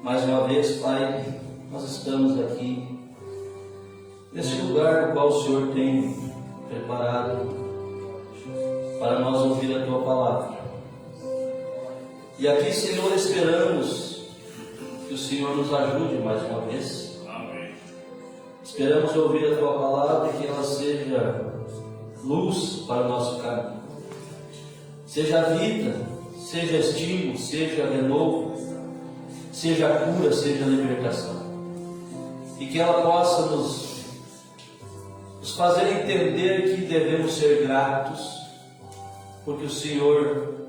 Mais uma vez, Pai, nós estamos aqui neste lugar no qual o Senhor tem preparado para nós ouvir a Tua palavra. E aqui, Senhor, esperamos que o Senhor nos ajude mais uma vez. Amém. Esperamos ouvir a Tua palavra e que ela seja luz para o nosso caminho. Seja vida, seja estímulo, seja renovo, seja cura, seja libertação. E que ela possa nos fazer entender que devemos ser gratos, porque o Senhor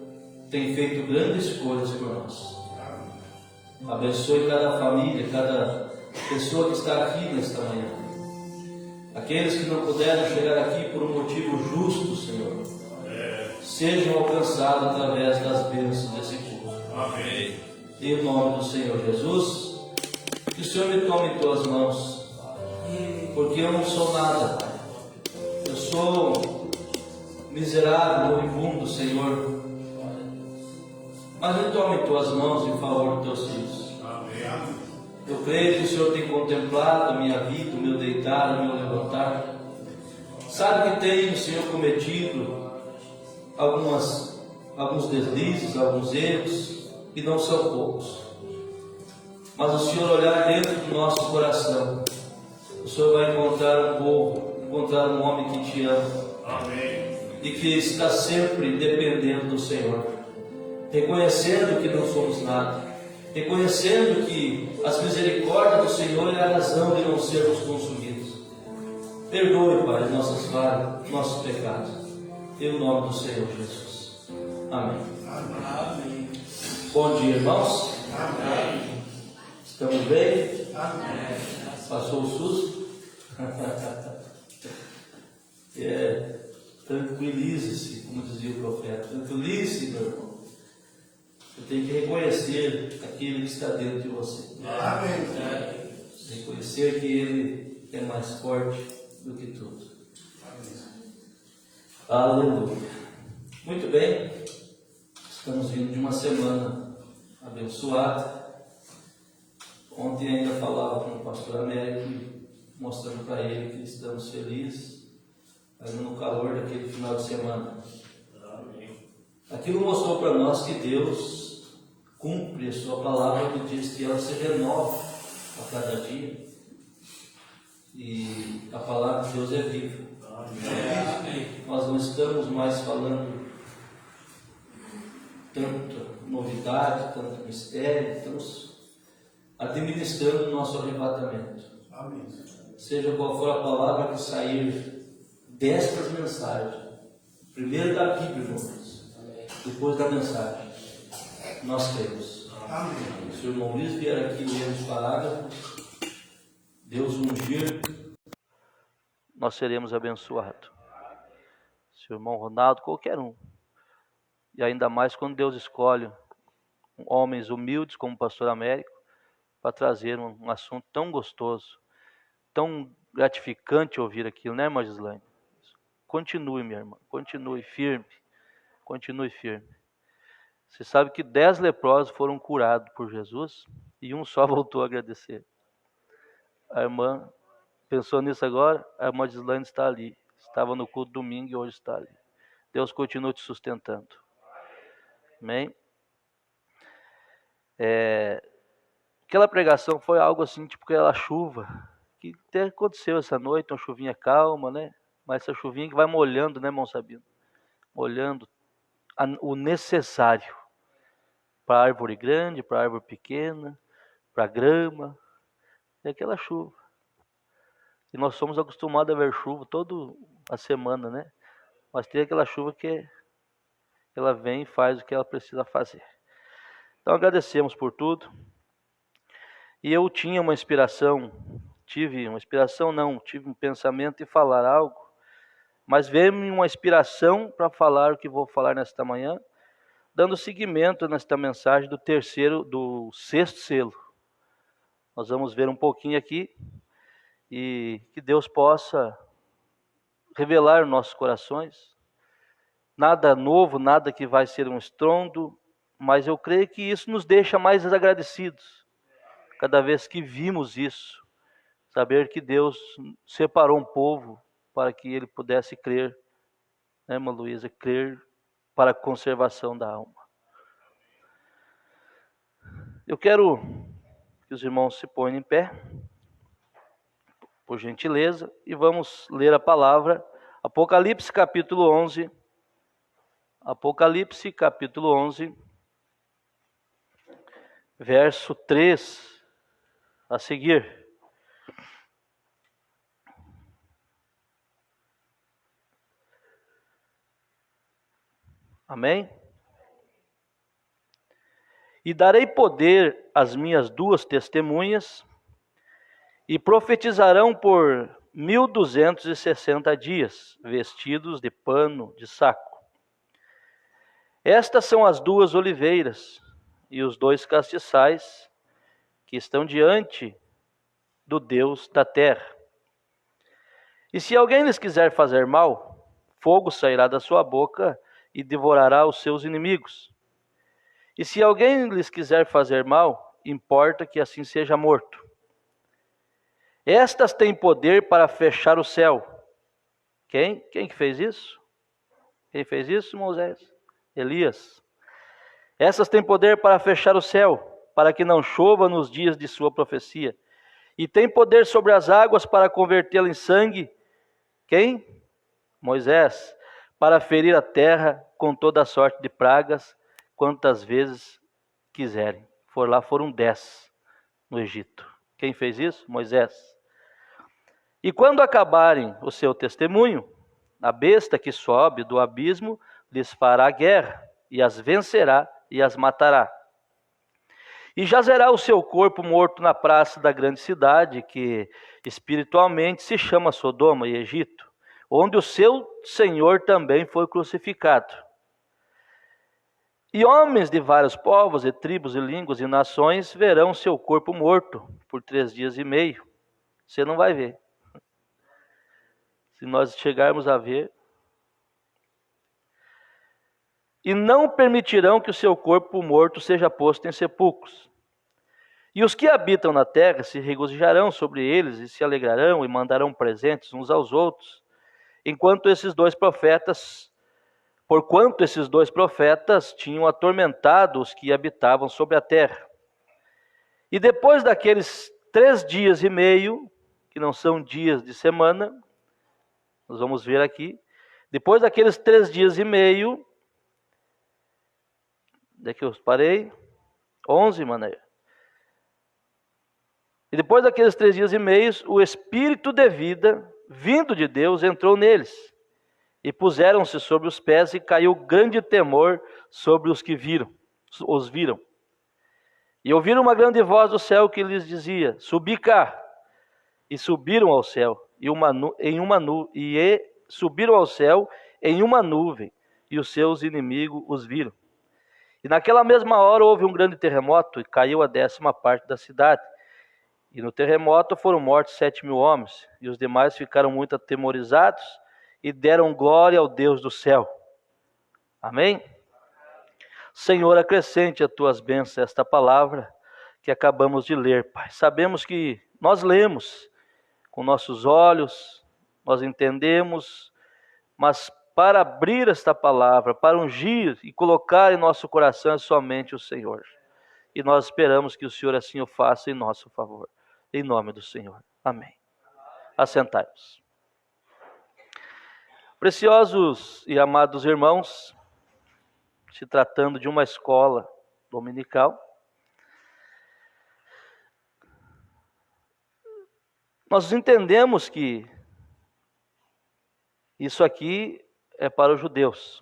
tem feito grandes coisas por nós. Abençoe cada família, cada pessoa que está aqui nesta manhã. Aqueles que não puderam chegar aqui por um motivo justo, Senhor, sejam alcançados através das bênçãos desse culto. Amém. Em nome do Senhor Jesus, que o Senhor me tome em tuas mãos, porque eu não sou nada, Pai. Eu sou miserável, moribundo, Senhor. Mas me tome em tuas mãos em favor dos teus filhos. Amém. Eu creio que o Senhor tem contemplado a minha vida, o meu deitar, o meu levantar. Sabe que tenho, Senhor, cometido alguns deslizes, alguns erros, e não são poucos. Mas o Senhor olhar dentro do nosso coração, o Senhor vai encontrar um povo, encontrar um homem que te ama. Amém. E que está sempre dependendo do Senhor, reconhecendo que não somos nada, reconhecendo que as misericórdias do Senhor é a razão de não sermos consumidos. Perdoe, Pai, nossas falhas, nossos pecados, em nome do Senhor Jesus. Amém. Amém. Bom dia, irmãos. Amém. Estamos bem? Amém. Passou o susto? Tranquilize-se, como dizia o profeta. Tranquilize-se, meu irmão. Você tem que reconhecer aquele que está dentro de você. Amém. Reconhecer que Ele é mais forte do que tudo. Aleluia. Muito bem. Estamos vindo de uma semana abençoada. Ontem ainda falava com o pastor Américo, mostrando para ele que estamos felizes, ainda no calor daquele final de semana. Aquilo mostrou para nós que Deus cumpre a sua palavra, que diz que ela se renova a cada dia. E a palavra de Deus é viva. Amém. Nós não estamos mais falando tanta novidade, tanto mistério, estamos administrando o nosso arrebatamento. Amém. Seja qual for a palavra que sair destas mensagens, primeiro da Bíblia, irmãos, depois da mensagem, nós temos. Amém. Se o irmão Luiz vier aqui ler os parágrafos, Deus ungir, nós seremos abençoados. Se o irmão Ronaldo, qualquer um, e ainda mais quando Deus escolhe homens humildes como o pastor Américo, para trazer um assunto tão gostoso, tão gratificante ouvir aquilo, né, irmã Gislaine? Continue, minha irmã, continue firme, continue firme. Você sabe que 10 leprosos foram curados por Jesus e um só voltou a agradecer. A irmã pensou nisso agora, a irmã Gislaine está ali, estava no culto domingo e hoje está ali. Deus continua te sustentando. Amém? Aquela pregação foi algo assim, tipo aquela chuva, que até aconteceu essa noite, uma chuvinha calma, né? Mas essa chuvinha que vai molhando, né, irmão Sabino? Molhando o necessário para a árvore grande, para a árvore pequena, para a grama. É aquela chuva. E nós somos acostumados a ver chuva toda a semana, né? Mas tem aquela chuva que ela vem e faz o que ela precisa fazer. Então agradecemos por tudo. E eu tinha uma inspiração, tive um pensamento em falar algo, mas veio-me uma inspiração para falar o que vou falar nesta manhã, dando seguimento nesta mensagem do sexto selo. Nós vamos ver um pouquinho aqui e que Deus possa revelar nossos corações. Nada novo, nada que vai ser um estrondo, mas eu creio que isso nos deixa mais agradecidos. Cada vez que vimos isso, saber que Deus separou um povo para que ele pudesse crer, né, irmã Luísa, crer para a conservação da alma. Eu quero que os irmãos se ponham em pé, por gentileza, e vamos ler a palavra, Apocalipse capítulo 11, Apocalipse capítulo 11, verso 3 a seguir. Amém? E darei poder às minhas duas testemunhas, e profetizarão por 1260 dias, vestidos de pano de saco. Estas são as duas oliveiras e os dois castiçais que estão diante do Deus da terra. E se alguém lhes quiser fazer mal, fogo sairá da sua boca e devorará os seus inimigos. E se alguém lhes quiser fazer mal, importa que assim seja morto. Estas têm poder para fechar o céu. Quem que fez isso? Quem fez isso, Moisés? Elias. Essas têm poder para fechar o céu, para que não chova nos dias de sua profecia. E tem poder sobre as águas para convertê-la em sangue. Quem? Moisés. Para ferir a terra com toda sorte de pragas, quantas vezes quiserem. Foram 10 no Egito. Quem fez isso? Moisés. E quando acabarem o seu testemunho, a besta que sobe do abismo lhes fará guerra, e as vencerá e as matará. E jazerá o seu corpo morto na praça da grande cidade, que espiritualmente se chama Sodoma e Egito, onde o seu Senhor também foi crucificado. E homens de vários povos e tribos e línguas e nações verão seu corpo morto por 3 dias e meio. Você não vai ver. Se nós chegarmos a ver. E não permitirão que o seu corpo morto seja posto em sepulcros. E os que habitam na terra se regozijarão sobre eles e se alegrarão e mandarão presentes uns aos outros, porquanto esses dois profetas tinham atormentado os que habitavam sobre a terra. E depois daqueles 3 dias e meio, que não são dias de semana, nós vamos ver aqui, depois daqueles 3 dias e meio, daqui eu parei, 11, maneira. E depois daqueles 3 dias e meio, o Espírito de vida, vindo de Deus, entrou neles. E puseram-se sobre os pés e caiu grande temor sobre os que os viram. E ouviram uma grande voz do céu que lhes dizia: subi cá. E subiram ao céu subiram ao céu em uma nuvem, e os seus inimigos os viram. E naquela mesma hora houve um grande terremoto, e caiu a 10ª parte da cidade. E no terremoto foram mortos 7.000 homens, e os demais ficaram muito atemorizados, e deram glória ao Deus do céu. Amém? Senhor, acrescente a tuas bênçãos a esta palavra que acabamos de ler, Pai. Sabemos que nós lemos com nossos olhos, nós entendemos, mas para abrir esta palavra, para ungir e colocar em nosso coração é somente o Senhor. E nós esperamos que o Senhor assim o faça em nosso favor. Em nome do Senhor. Amém. Assentai-vos. Preciosos e amados irmãos, se tratando de uma escola dominical, nós entendemos que isso aqui é para os judeus.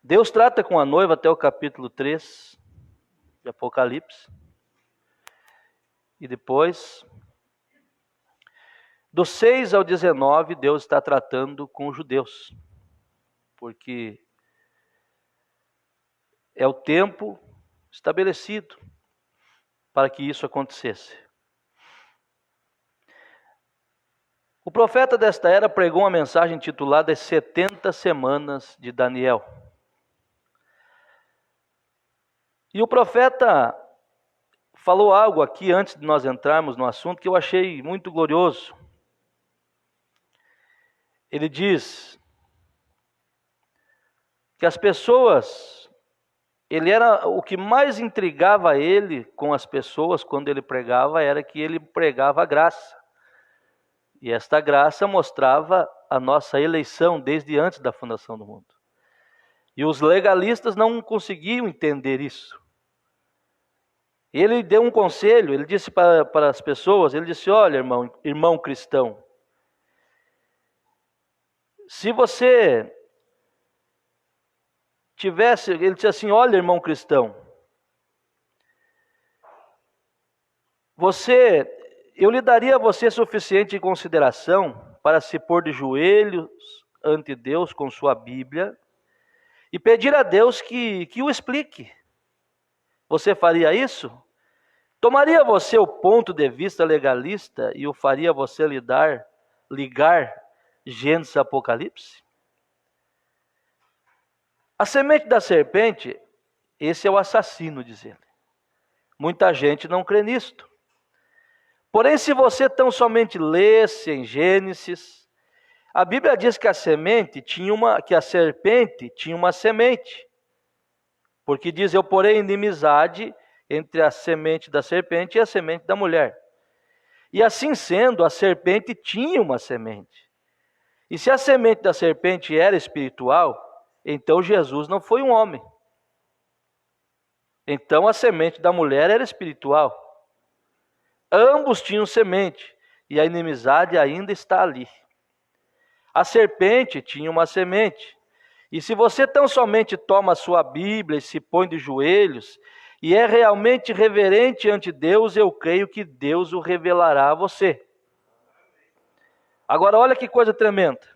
Deus trata com a noiva até o capítulo 3 de Apocalipse. E depois, do 6 ao 19, Deus está tratando com os judeus. Porque é o tempo estabelecido para que isso acontecesse. O profeta desta era pregou uma mensagem intitulada As 70 Semanas de Daniel. E o profeta falou algo aqui antes de nós entrarmos no assunto que eu achei muito glorioso. Ele diz que as pessoas, ele era o que mais intrigava ele com as pessoas quando ele pregava, era que ele pregava a graça. E esta graça mostrava a nossa eleição desde antes da fundação do mundo. E os legalistas não conseguiam entender isso. Ele deu um conselho, ele disse para as pessoas, ele disse: olha, irmão cristão, se você tivesse, ele disse assim: olha, irmão cristão, eu lhe daria a você suficiente consideração para se pôr de joelhos ante Deus com sua Bíblia e pedir a Deus que o explique. Você faria isso? Tomaria você o ponto de vista legalista e o faria você ligar Gênesis e Apocalipse? A semente da serpente, esse é o assassino, diz ele. Muita gente não crê nisto. Porém, se você tão somente lesse em Gênesis, a Bíblia diz que a serpente tinha uma semente. Porque diz: eu porém inimizade entre a semente da serpente e a semente da mulher. E assim sendo, a serpente tinha uma semente. E se a semente da serpente era espiritual, então Jesus não foi um homem. Então a semente da mulher era espiritual. Ambos tinham semente, e a inimizade ainda está ali. A serpente tinha uma semente. E se você tão somente toma a sua Bíblia e se põe de joelhos, e é realmente reverente ante Deus, eu creio que Deus o revelará a você. Agora olha que coisa tremenda.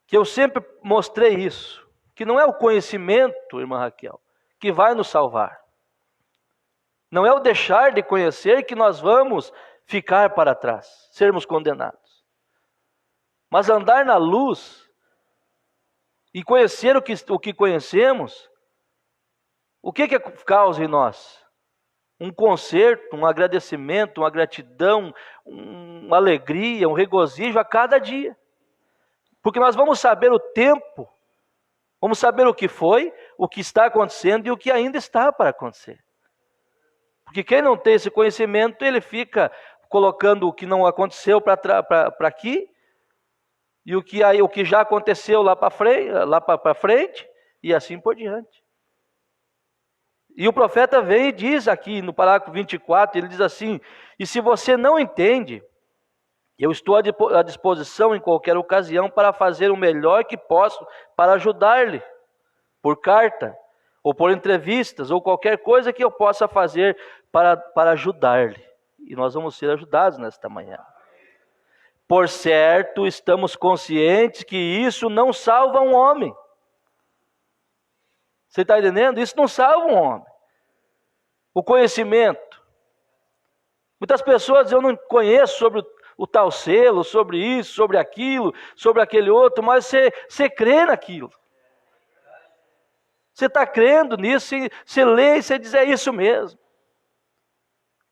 Que eu sempre mostrei isso. Que não é o conhecimento, irmã Raquel, que vai nos salvar. Não é o deixar de conhecer que nós vamos ficar para trás, sermos condenados. Mas andar na luz e conhecer o que conhecemos, o que causa em nós? Um conserto, um agradecimento, uma gratidão, uma alegria, um regozijo a cada dia. Porque nós vamos saber o tempo, vamos saber o que foi, o que está acontecendo e o que ainda está para acontecer. Porque quem não tem esse conhecimento, ele fica colocando o que não aconteceu para aqui, e o que já aconteceu lá para frente, e assim por diante. E o profeta vem e diz aqui no parágrafo 24, ele diz assim: e se você não entende, eu estou à disposição em qualquer ocasião para fazer o melhor que posso para ajudar-lhe, por carta, ou por entrevistas, ou qualquer coisa que eu possa fazer para ajudar-lhe. E nós vamos ser ajudados nesta manhã. Por certo, estamos conscientes que isso não salva um homem. Você está entendendo? Isso não salva um homem. O conhecimento. Muitas pessoas dizem: eu não conheço sobre o tal selo, sobre isso, sobre aquilo, sobre aquele outro, mas você crê naquilo. Você está crendo nisso, você lê e você diz: é isso mesmo.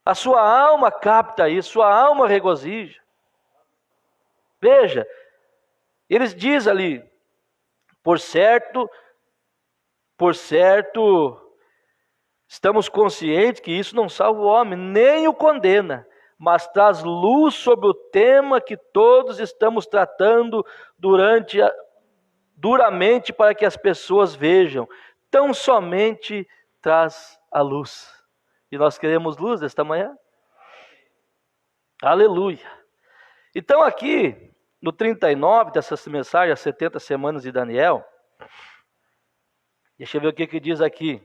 A sua alma capta isso, sua alma regozija. Veja, eles dizem ali: por certo, estamos conscientes que isso não salva o homem, nem o condena, mas traz luz sobre o tema que todos estamos tratando duramente para que as pessoas vejam. Tão somente traz a luz. E nós queremos luz esta manhã? Aleluia. Então aqui, no 39 dessa mensagem, as 70 semanas de Daniel, deixa eu ver o que diz aqui.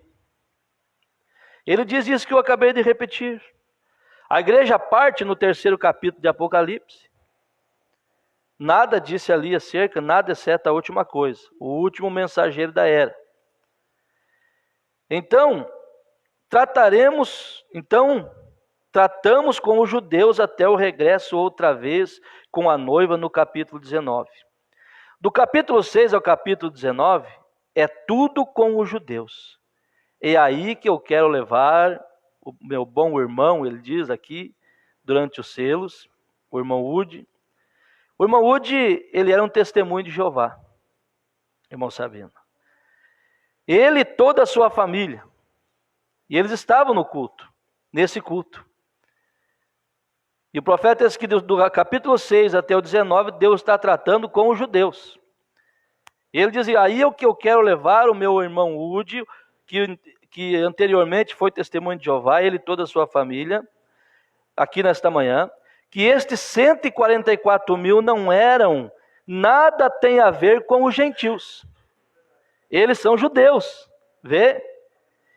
Ele diz isso que eu acabei de repetir. A igreja parte no 3º capítulo de Apocalipse. Nada disse ali acerca, nada exceto a última coisa. O último mensageiro da era. Então, tratamos com os judeus até o regresso outra vez com a noiva no capítulo 19. Do capítulo 6 ao capítulo 19, é tudo com os judeus. É aí que eu quero levar o meu bom irmão, ele diz aqui, durante os selos, o irmão Woody. O irmão Woody, ele era um testemunho de Jeová, irmão Sabino. Ele e toda a sua família. E eles estavam no culto, nesse culto. E o profeta diz que do capítulo 6 até o 19, Deus está tratando com os judeus. Ele dizia, aí é o que eu quero levar o meu irmão Woody, que anteriormente foi testemunho de Jeová, ele e toda a sua família, aqui nesta manhã, que estes 144 mil não eram, nada tem a ver com os gentios. Eles são judeus, vê?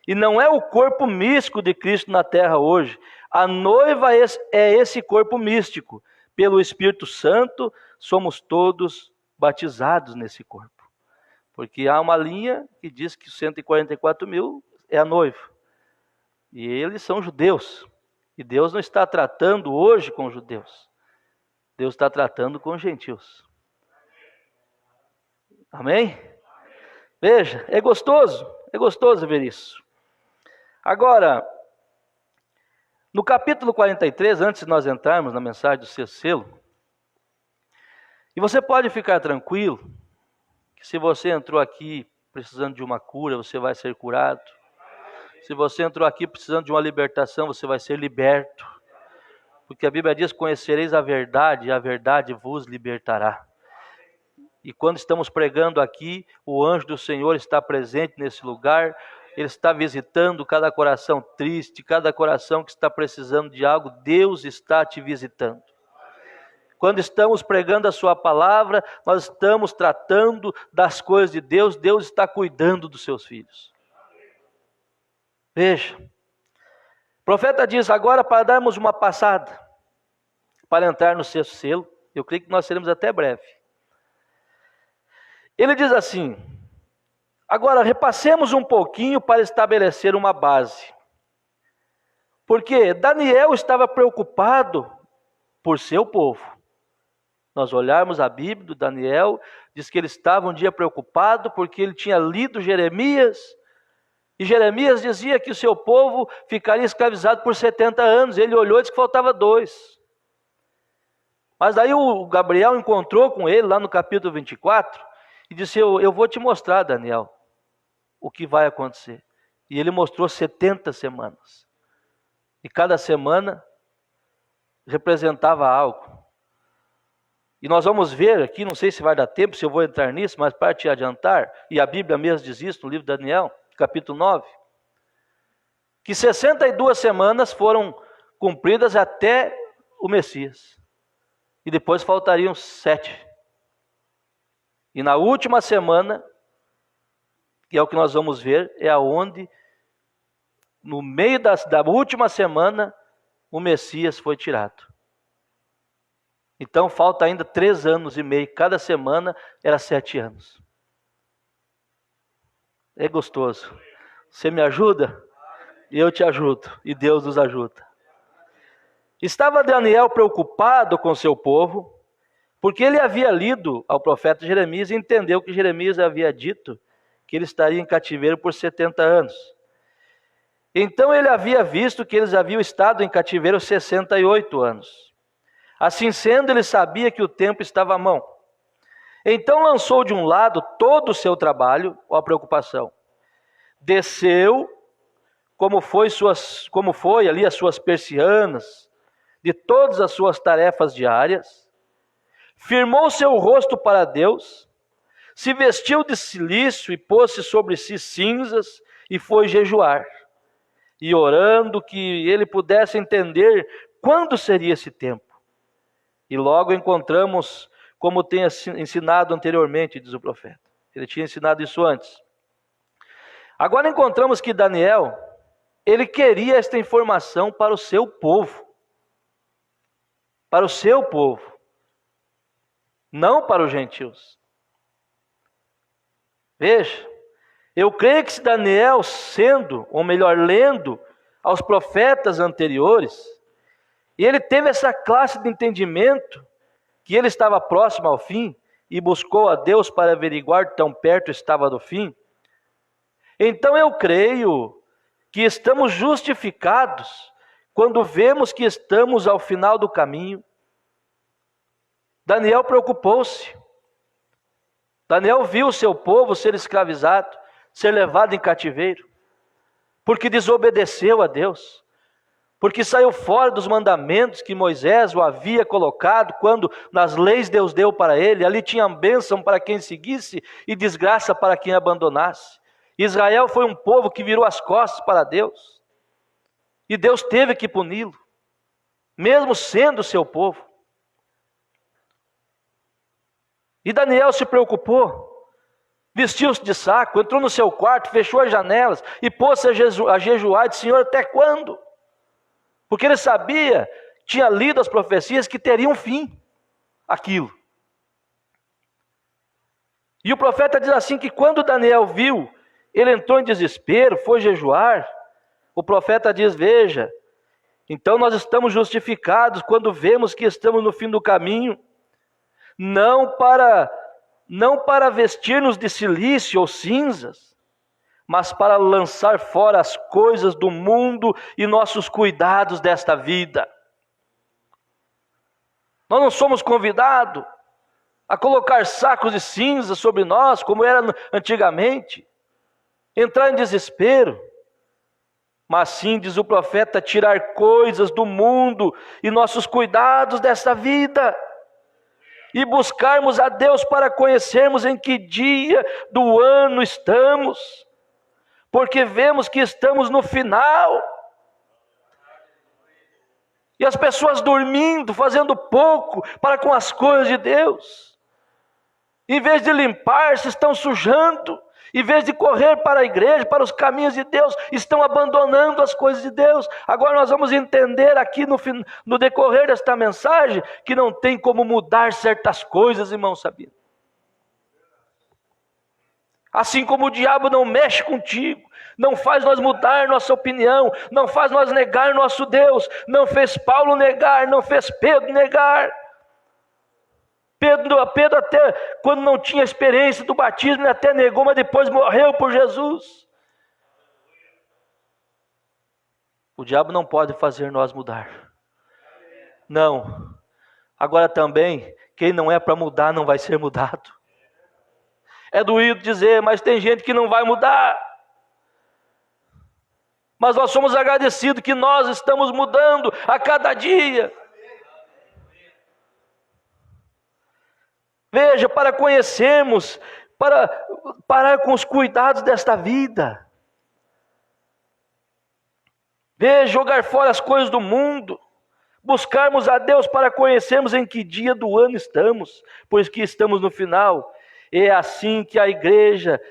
E não é o corpo místico de Cristo na terra hoje. A noiva é esse corpo místico. Pelo Espírito Santo, somos todos batizados nesse corpo. Porque há uma linha que diz que 144 mil é a noiva. E eles são judeus. E Deus não está tratando hoje com os judeus. Deus está tratando com os gentios. Amém? Veja, é gostoso ver isso. Agora, no capítulo 43, antes de nós entrarmos na mensagem do sexto selo, e você pode ficar tranquilo, que se você entrou aqui precisando de uma cura, você vai ser curado. Se você entrou aqui precisando de uma libertação, você vai ser liberto. Porque a Bíblia diz, conhecereis a verdade, e a verdade vos libertará. E quando estamos pregando aqui, o anjo do Senhor está presente nesse lugar, ele está visitando cada coração triste, cada coração que está precisando de algo, Deus está te visitando. Quando estamos pregando a sua palavra, nós estamos tratando das coisas de Deus, Deus está cuidando dos seus filhos. Veja, o profeta diz agora para darmos uma passada, para entrar no sexto selo, eu creio que nós seremos até breve. Ele diz assim, agora repassemos um pouquinho para estabelecer uma base. Porque Daniel estava preocupado por seu povo. Nós olharmos a Bíblia do Daniel, diz que ele estava um dia preocupado porque ele tinha lido Jeremias, e Jeremias dizia que o seu povo ficaria escravizado por 70 anos. Ele olhou e disse que faltava 2. Mas daí o Gabriel encontrou com ele lá no capítulo 24 e disse, eu vou te mostrar, Daniel, o que vai acontecer. E ele mostrou 70 semanas. E cada semana representava algo. E nós vamos ver aqui, não sei se vai dar tempo, se eu vou entrar nisso, mas para te adiantar, e a Bíblia mesmo diz isso no livro de Daniel, capítulo 9, que 62 semanas foram cumpridas até o Messias. E depois faltariam 7. E na última semana, que é o que nós vamos ver, é aonde, no meio da última semana, o Messias foi tirado. Então falta ainda 3 anos e meio, cada semana era 7 anos. É gostoso. Você me ajuda? E eu te ajudo. E Deus nos ajuda. Estava Daniel preocupado com seu povo, porque ele havia lido ao profeta Jeremias e entendeu que Jeremias havia dito que ele estaria em cativeiro por 70 anos. Então ele havia visto que eles haviam estado em cativeiro 68 anos. Assim sendo, ele sabia que o tempo estava à mão. Então lançou de um lado todo o seu trabalho, ou a preocupação. Desceu, como foi ali as suas persianas, de todas as suas tarefas diárias, firmou seu rosto para Deus, se vestiu de cilício e pôs-se sobre si cinzas e foi jejuar, e orando que ele pudesse entender quando seria esse tempo. E logo encontramos como tem ensinado anteriormente, diz o profeta. Ele tinha ensinado isso antes. Agora encontramos que Daniel, ele queria esta informação para o seu povo. Para o seu povo. Não para os gentios. Veja, eu creio que se Daniel sendo, ou melhor, lendo aos profetas anteriores, e ele teve essa classe de entendimento, que ele estava próximo ao fim, e buscou a Deus para averiguar tão perto estava do fim. Então eu creio que estamos justificados quando vemos que estamos ao final do caminho. Daniel preocupou-se. Daniel viu o seu povo ser escravizado, ser levado em cativeiro, porque desobedeceu a Deus, porque saiu fora dos mandamentos que Moisés o havia colocado, quando nas leis Deus deu para ele. Ali tinha bênção para quem seguisse e desgraça para quem abandonasse. Israel foi um povo que virou as costas para Deus, e Deus teve que puni-lo, mesmo sendo seu povo. E Daniel se preocupou, vestiu-se de saco, entrou no seu quarto, fechou as janelas e pôs-se a jejuar e disse: Senhor, até quando? Porque ele sabia, tinha lido as profecias que teria um fim aquilo. E o profeta diz assim, que quando Daniel viu, ele entrou em desespero, foi jejuar. O profeta diz: veja, então nós estamos justificados quando vemos que estamos no fim do caminho, não para vestir-nos de silício ou cinzas, mas para lançar fora as coisas do mundo e nossos cuidados desta vida. Nós não somos convidados a colocar sacos de cinza sobre nós, como era antigamente, entrar em desespero, mas sim, diz o profeta, tirar coisas do mundo e nossos cuidados desta vida, e buscarmos a Deus para conhecermos em que dia do ano estamos, porque vemos que estamos no final. E as pessoas dormindo, fazendo pouco para com as coisas de Deus. Em vez de limpar-se, estão sujando. Em vez de correr para a igreja, para os caminhos de Deus, estão abandonando as coisas de Deus. Agora nós vamos entender aqui no decorrer desta mensagem, que não tem como mudar certas coisas, irmão Sabino. Assim como o diabo não mexe contigo, não faz nós mudar nossa opinião, não faz nós negar nosso Deus, não fez Paulo negar, não fez Pedro negar. Pedro até quando não tinha experiência do batismo, ele até negou, mas depois morreu por Jesus. O diabo não pode fazer nós mudar. Não. Agora também, quem não é para mudar não vai ser mudado. É doído dizer, mas tem gente que não vai mudar. Mas nós somos agradecidos que nós estamos mudando a cada dia. Veja, para conhecermos, para parar com os cuidados desta vida. Veja, jogar fora as coisas do mundo. Buscarmos a Deus para conhecermos em que dia do ano estamos, pois que estamos no final. É assim que a igreja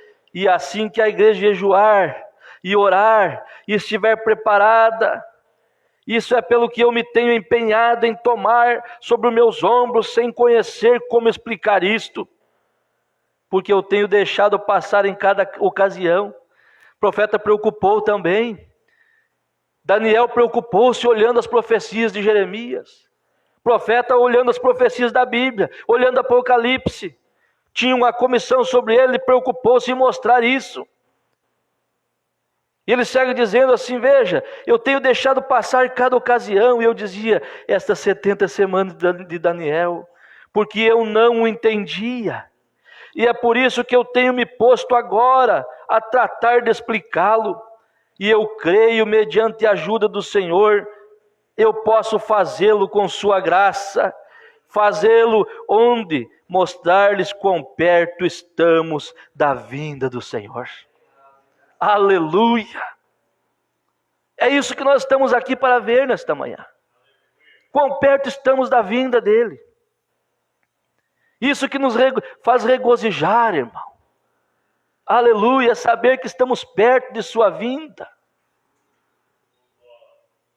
jejuar e orar e estiver preparada. Isso é pelo que eu me tenho empenhado em tomar sobre os meus ombros, sem conhecer como explicar isto, porque eu tenho deixado passar em cada ocasião. O profeta preocupou também. Daniel preocupou-se olhando as profecias de Jeremias. O profeta olhando as profecias da Bíblia, olhando Apocalipse. Tinha uma comissão sobre ele, preocupou-se em mostrar isso. E ele segue dizendo assim, veja, eu tenho deixado passar cada ocasião, e eu dizia, estas 70 semanas de Daniel, porque eu não o entendia, e é por isso que eu tenho me posto agora a tratar de explicá-lo, e eu creio, mediante a ajuda do Senhor, eu posso fazê-lo com sua graça, fazê-lo onde mostrar-lhes quão perto estamos da vinda do Senhor. Aleluia! É isso que nós estamos aqui para ver nesta manhã. Quão perto estamos da vinda dele. Isso que nos faz regozijar, irmão. Aleluia! Saber que estamos perto de sua vinda.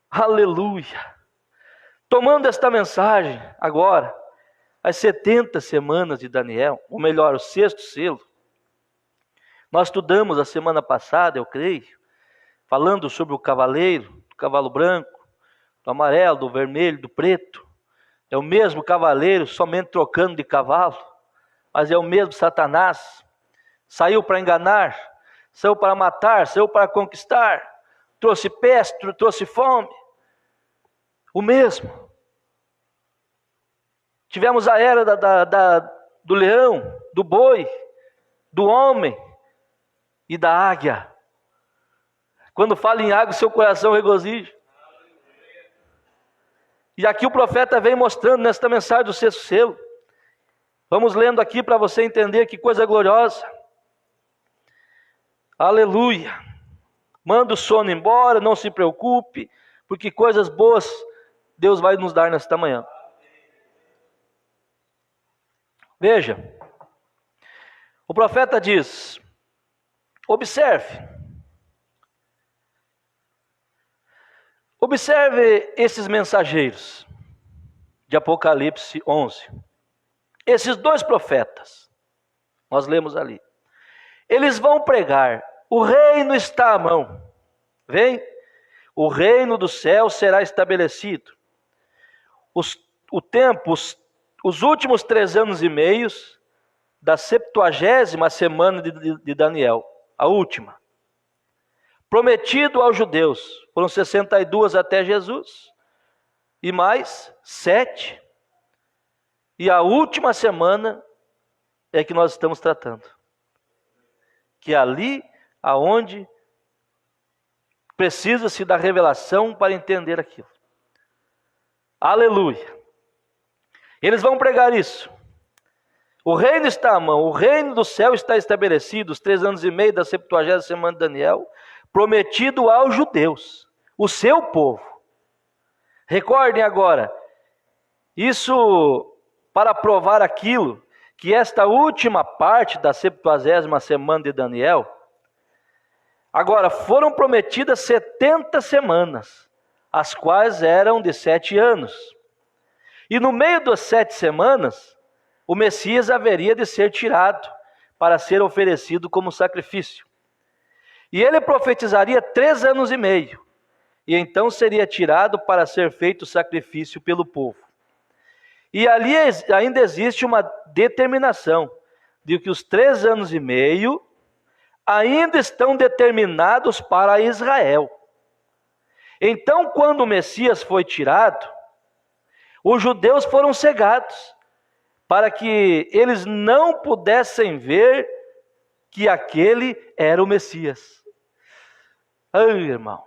Aleluia! Tomando esta mensagem agora, as 70 semanas de Daniel, ou melhor, o 6º selo. Nós estudamos a semana passada, eu creio, falando sobre o cavaleiro, do cavalo branco, do amarelo, do vermelho, do preto. É o mesmo cavaleiro, somente trocando de cavalo, mas é o mesmo Satanás. Saiu para enganar, saiu para matar, saiu para conquistar. trouxe peste, trouxe fome. O mesmo. Tivemos a era do leão, do boi, do homem e da águia. Quando fala em água, seu coração regozija. E aqui o profeta vem mostrando nesta mensagem do sexto selo. Vamos lendo aqui para você entender que coisa gloriosa. Aleluia. Manda o sono embora, não se preocupe, porque coisas boas Deus vai nos dar nesta manhã. Veja, o profeta diz, observe esses mensageiros de Apocalipse 11, esses dois profetas, nós lemos ali, eles vão pregar, o reino está à mão, vem, o reino do céu será estabelecido, os últimos 3 anos e meio da 70ª semana de Daniel, a última, prometido aos judeus, foram 62 até Jesus, e mais 7, e a última semana é que nós estamos tratando, que é ali aonde precisa-se da revelação para entender aquilo. Aleluia. Eles vão pregar isso. O reino está à mão, o reino do céu está estabelecido, os 3 anos e meio da 70ª semana de Daniel, prometido aos judeus, o seu povo. Recordem agora, isso para provar aquilo, que esta última parte da 70ª semana de Daniel, agora foram prometidas 70 semanas, as quais eram de 7 anos. E no meio das 7 semanas, o Messias haveria de ser tirado para ser oferecido como sacrifício. E ele profetizaria 3 anos e meio, e então seria tirado para ser feito sacrifício pelo povo. E ali ainda existe uma determinação de que os 3 anos e meio ainda estão determinados para Israel. Então, quando o Messias foi tirado, os judeus foram cegados, para que eles não pudessem ver que aquele era o Messias. Ai, irmão,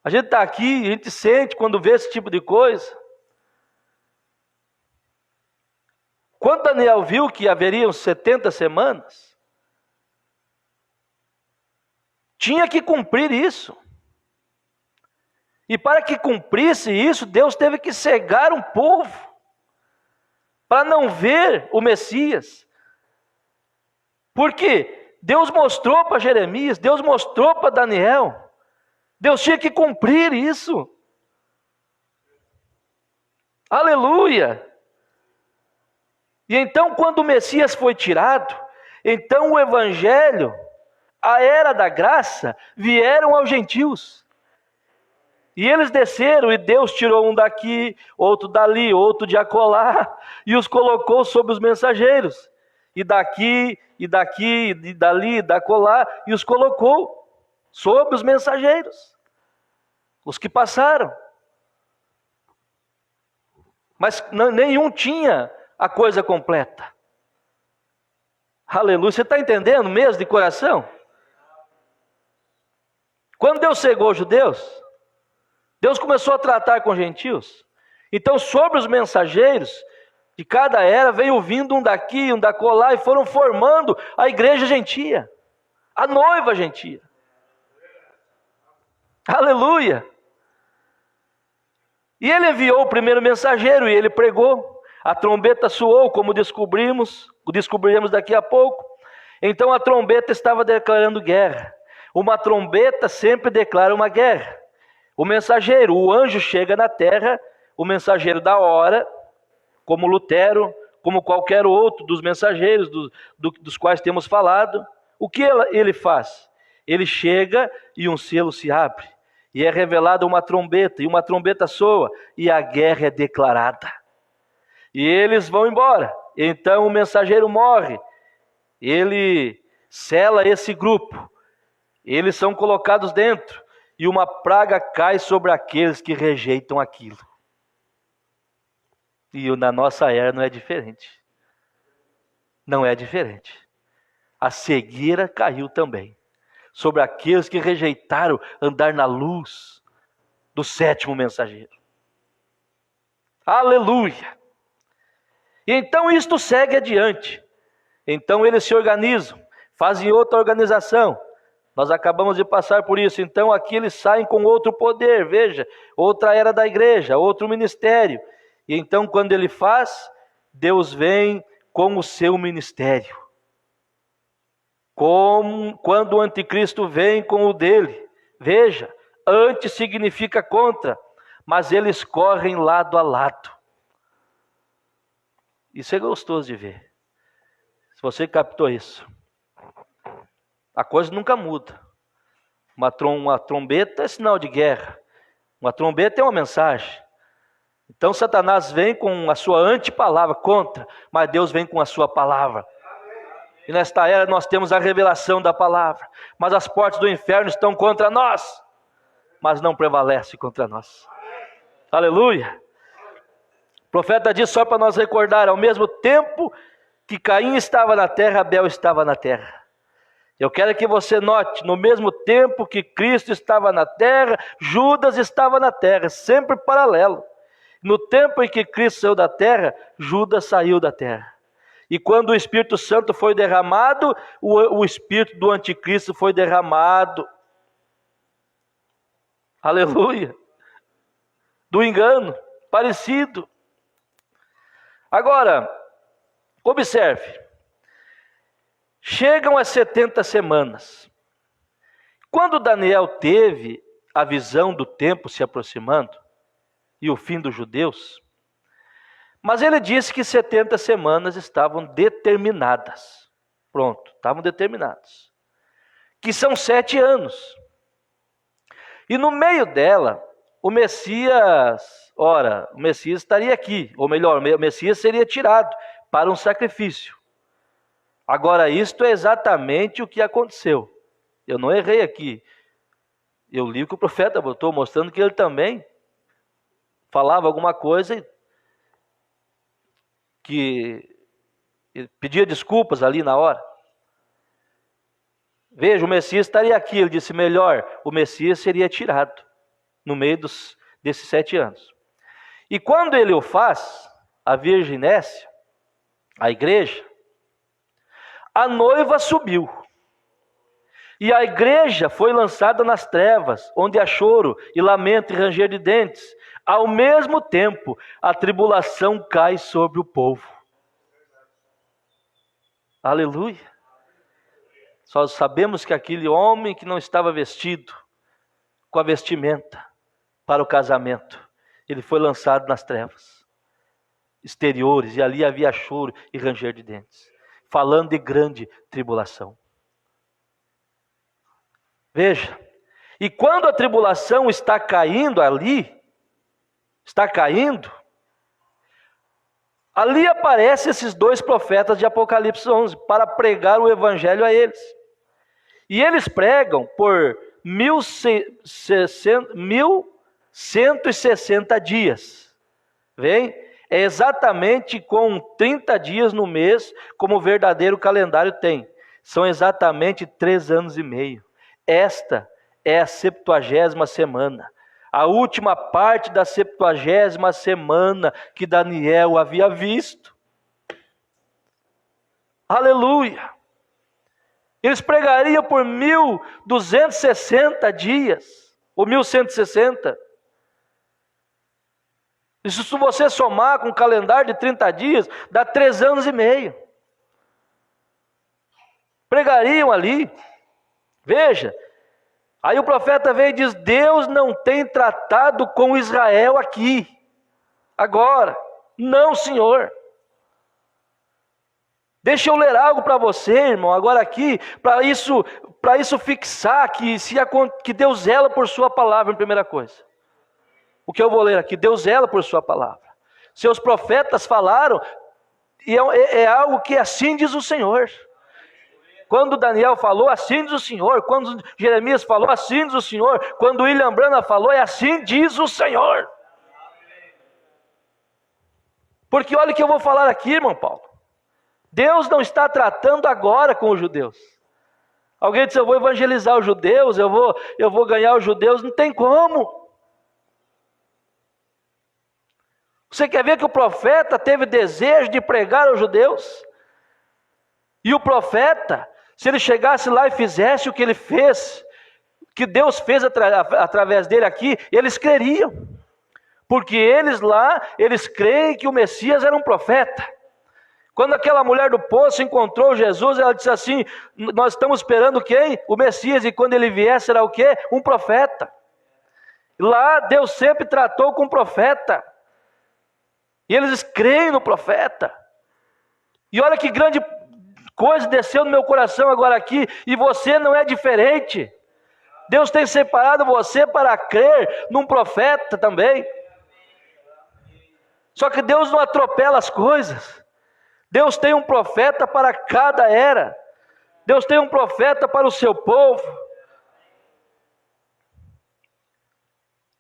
a gente está aqui, a gente sente quando vê esse tipo de coisa. Quando Daniel viu que haveriam 70 semanas, tinha que cumprir isso. E para que cumprisse isso, Deus teve que cegar um povo, para não ver o Messias. Porque Deus mostrou para Jeremias, Deus mostrou para Daniel, Deus tinha que cumprir isso. Aleluia! E então, quando o Messias foi tirado, então o Evangelho, a era da graça, vieram aos gentios. E eles desceram, e Deus tirou um daqui, outro dali, outro de acolá, e os colocou sobre os mensageiros. E daqui, e dali, e dacolá, e os colocou sobre os mensageiros. Os que passaram. Mas nenhum tinha a coisa completa. Aleluia. Você está entendendo mesmo de coração? Quando Deus cegou os judeus, Deus começou a tratar com os gentios. Então, sobre os mensageiros de cada era, veio vindo um daqui, um dacolá, e foram formando a igreja gentia, a noiva gentia. Aleluia! E ele enviou o primeiro mensageiro, e ele pregou. A trombeta soou, como descobriremos daqui a pouco. Então a trombeta estava declarando guerra. Uma trombeta sempre declara uma guerra. O mensageiro, o anjo chega na terra, o mensageiro da hora, como Lutero, como qualquer outro dos mensageiros dos quais temos falado. O que ele faz? Ele chega e um selo se abre, e é revelada uma trombeta, e uma trombeta soa, e a guerra é declarada. E eles vão embora. Então o mensageiro morre, ele sela esse grupo, Eles são colocados dentro, e uma praga cai sobre aqueles que rejeitam aquilo. E na nossa era não é diferente. Não é diferente. A cegueira caiu também sobre aqueles que rejeitaram andar na luz do sétimo mensageiro. Aleluia! E então isto segue adiante. Então eles se organizam, fazem outra organização. Nós acabamos de passar por isso. Então aqui eles saem com outro poder, veja, outra era da igreja, outro ministério. E então quando ele faz, Deus vem com o seu ministério. Quando o anticristo vem com o dele, veja, anti significa contra, mas eles correm lado a lado. Isso é gostoso de ver. Se você captou isso, a coisa nunca muda. Uma trombeta é sinal de guerra. Uma trombeta é uma mensagem. Então Satanás vem com a sua antipalavra, contra, mas Deus vem com a sua palavra. E nesta era nós temos a revelação da palavra. Mas as portas do inferno estão contra nós, mas não prevalece contra nós. Aleluia! O profeta diz, só para nós recordar, ao mesmo tempo que Caim estava na terra, Abel estava na terra. Eu quero que você note, no mesmo tempo que Cristo estava na terra, Judas estava na terra, sempre paralelo. No tempo em que Cristo saiu da terra, Judas saiu da terra. E quando o Espírito Santo foi derramado, o Espírito do anticristo foi derramado. Aleluia! Do engano, parecido. Agora, observe. Chegam as 70 semanas. Quando Daniel teve a visão do tempo se aproximando, e o fim dos judeus, mas ele disse que 70 semanas estavam determinadas. Pronto, estavam determinadas. Que são 7 anos. E no meio dela, o Messias, ora, o Messias estaria aqui, ou melhor, o Messias seria tirado para um sacrifício. Agora, isto é exatamente o que aconteceu. Eu não errei aqui. Eu li o que o profeta botou, mostrando que ele também falava alguma coisa que pedia desculpas ali na hora. Veja, o Messias estaria aqui. Ele disse, melhor, o Messias seria tirado no meio desses 7 anos. E quando ele o faz, a Virgem Nécia, a igreja, a noiva subiu. E a igreja foi lançada nas trevas, onde há choro e lamento e ranger de dentes. Ao mesmo tempo, a tribulação cai sobre o povo. Aleluia! Só sabemos que aquele homem que não estava vestido com a vestimenta para o casamento, ele foi lançado nas trevas exteriores, e ali havia choro e ranger de dentes, falando de grande tribulação. Veja, e quando a tribulação está caindo ali, ali aparecem esses 2 profetas de Apocalipse 11, para pregar o evangelho a eles. E eles pregam por 1160 dias. Vem? É exatamente com 30 dias no mês, como o verdadeiro calendário tem. São exatamente 3 anos e meio. Esta é a 70ª semana. A última parte da 70ª semana que Daniel havia visto. Aleluia! Eles pregariam por 1260 dias, ou 1160. Isso, se você somar com um calendário de 30 dias, dá 3 anos e meio. Pregariam ali. Veja, aí o profeta vem e diz, Deus não tem tratado com Israel aqui, agora. Não, Senhor. Deixa eu ler algo para você, irmão, agora aqui, para isso fixar que Deus zela por sua palavra, em primeira coisa. O que eu vou ler aqui, Deus zela por sua palavra. Seus profetas falaram, e é algo que assim diz o Senhor. Quando Daniel falou, assim diz o Senhor. Quando Jeremias falou, assim diz o Senhor. Quando William Branham falou, é assim diz o Senhor. Porque olha o que eu vou falar aqui, irmão Paulo. Deus não está tratando agora com os judeus. Alguém disse, eu vou evangelizar os judeus, eu vou ganhar os judeus. Não tem como. Você quer ver que o profeta teve desejo de pregar aos judeus? E o profeta, se ele chegasse lá e fizesse o que ele fez, que Deus fez através dele aqui, eles creriam. Porque eles creem que o Messias era um profeta. Quando aquela mulher do poço encontrou Jesus, ela disse assim, nós estamos esperando quem? O Messias, e quando ele vier será o quê? Um profeta. Lá Deus sempre tratou com o profeta. E eles creem no profeta. E olha que grande coisa desceu no meu coração agora aqui, e você não é diferente. Deus tem separado você para crer num profeta também. Só que Deus não atropela as coisas. Deus tem um profeta para cada era. Deus tem um profeta para o seu povo.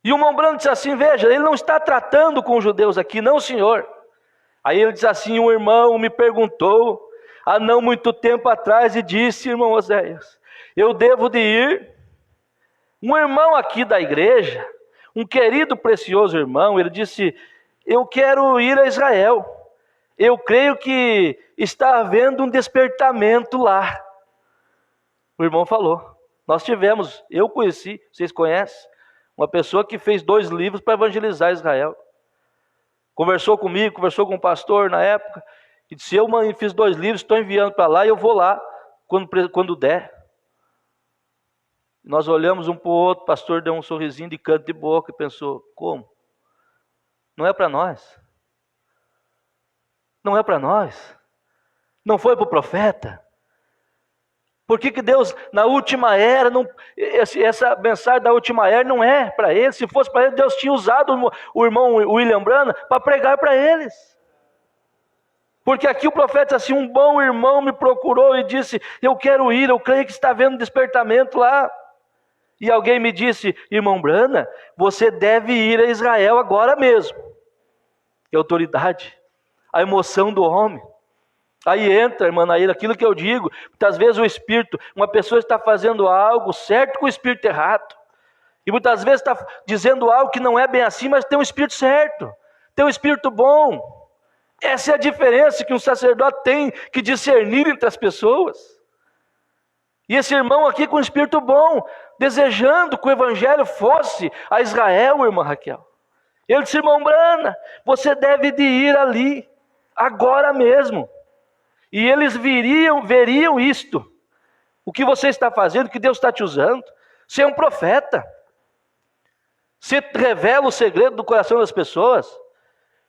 E o irmão Branham disse assim, veja, ele não está tratando com os judeus aqui, não, senhor. Aí ele diz assim, um irmão me perguntou, há não muito tempo atrás, e disse, irmão Oséias, eu devo de ir? Um irmão aqui da igreja, um querido, precioso irmão, ele disse, eu quero ir a Israel. Eu creio que está havendo um despertamento lá. O irmão falou, nós tivemos, eu conheci, vocês conhecem, uma pessoa que fez 2 livros para evangelizar Israel. Conversou comigo, conversou com o pastor na época, e disse, eu fiz 2 livros, estou enviando para lá, e eu vou lá, quando der. Nós olhamos um para o outro, o pastor deu um sorrisinho de canto de boca, e pensou, como? Não é para nós. Não é para nós. Não foi para o profeta. Por que Deus, na última era, essa mensagem da última era não é para eles? Se fosse para eles, Deus tinha usado o irmão William Branham para pregar para eles. Porque aqui o profeta assim, um bom irmão me procurou e disse, eu quero ir, eu creio que está havendo despertamento lá. E alguém me disse, irmão Branham, você deve ir a Israel agora mesmo. Que autoridade, a emoção do homem. Aí entra, irmã Naíra, aquilo que eu digo, muitas vezes o Espírito, uma pessoa está fazendo algo certo com o Espírito errado. E muitas vezes está dizendo algo que não é bem assim, mas tem um Espírito certo, tem um Espírito bom. Essa é a diferença que um sacerdote tem que discernir entre as pessoas. E esse irmão aqui com um Espírito bom, desejando que o Evangelho fosse a Israel, irmã Raquel. Ele disse, irmão Branham, você deve de ir ali, agora mesmo. E eles veriam isto. O que você está fazendo, o que Deus está te usando. Você é um profeta. Você revela o segredo do coração das pessoas.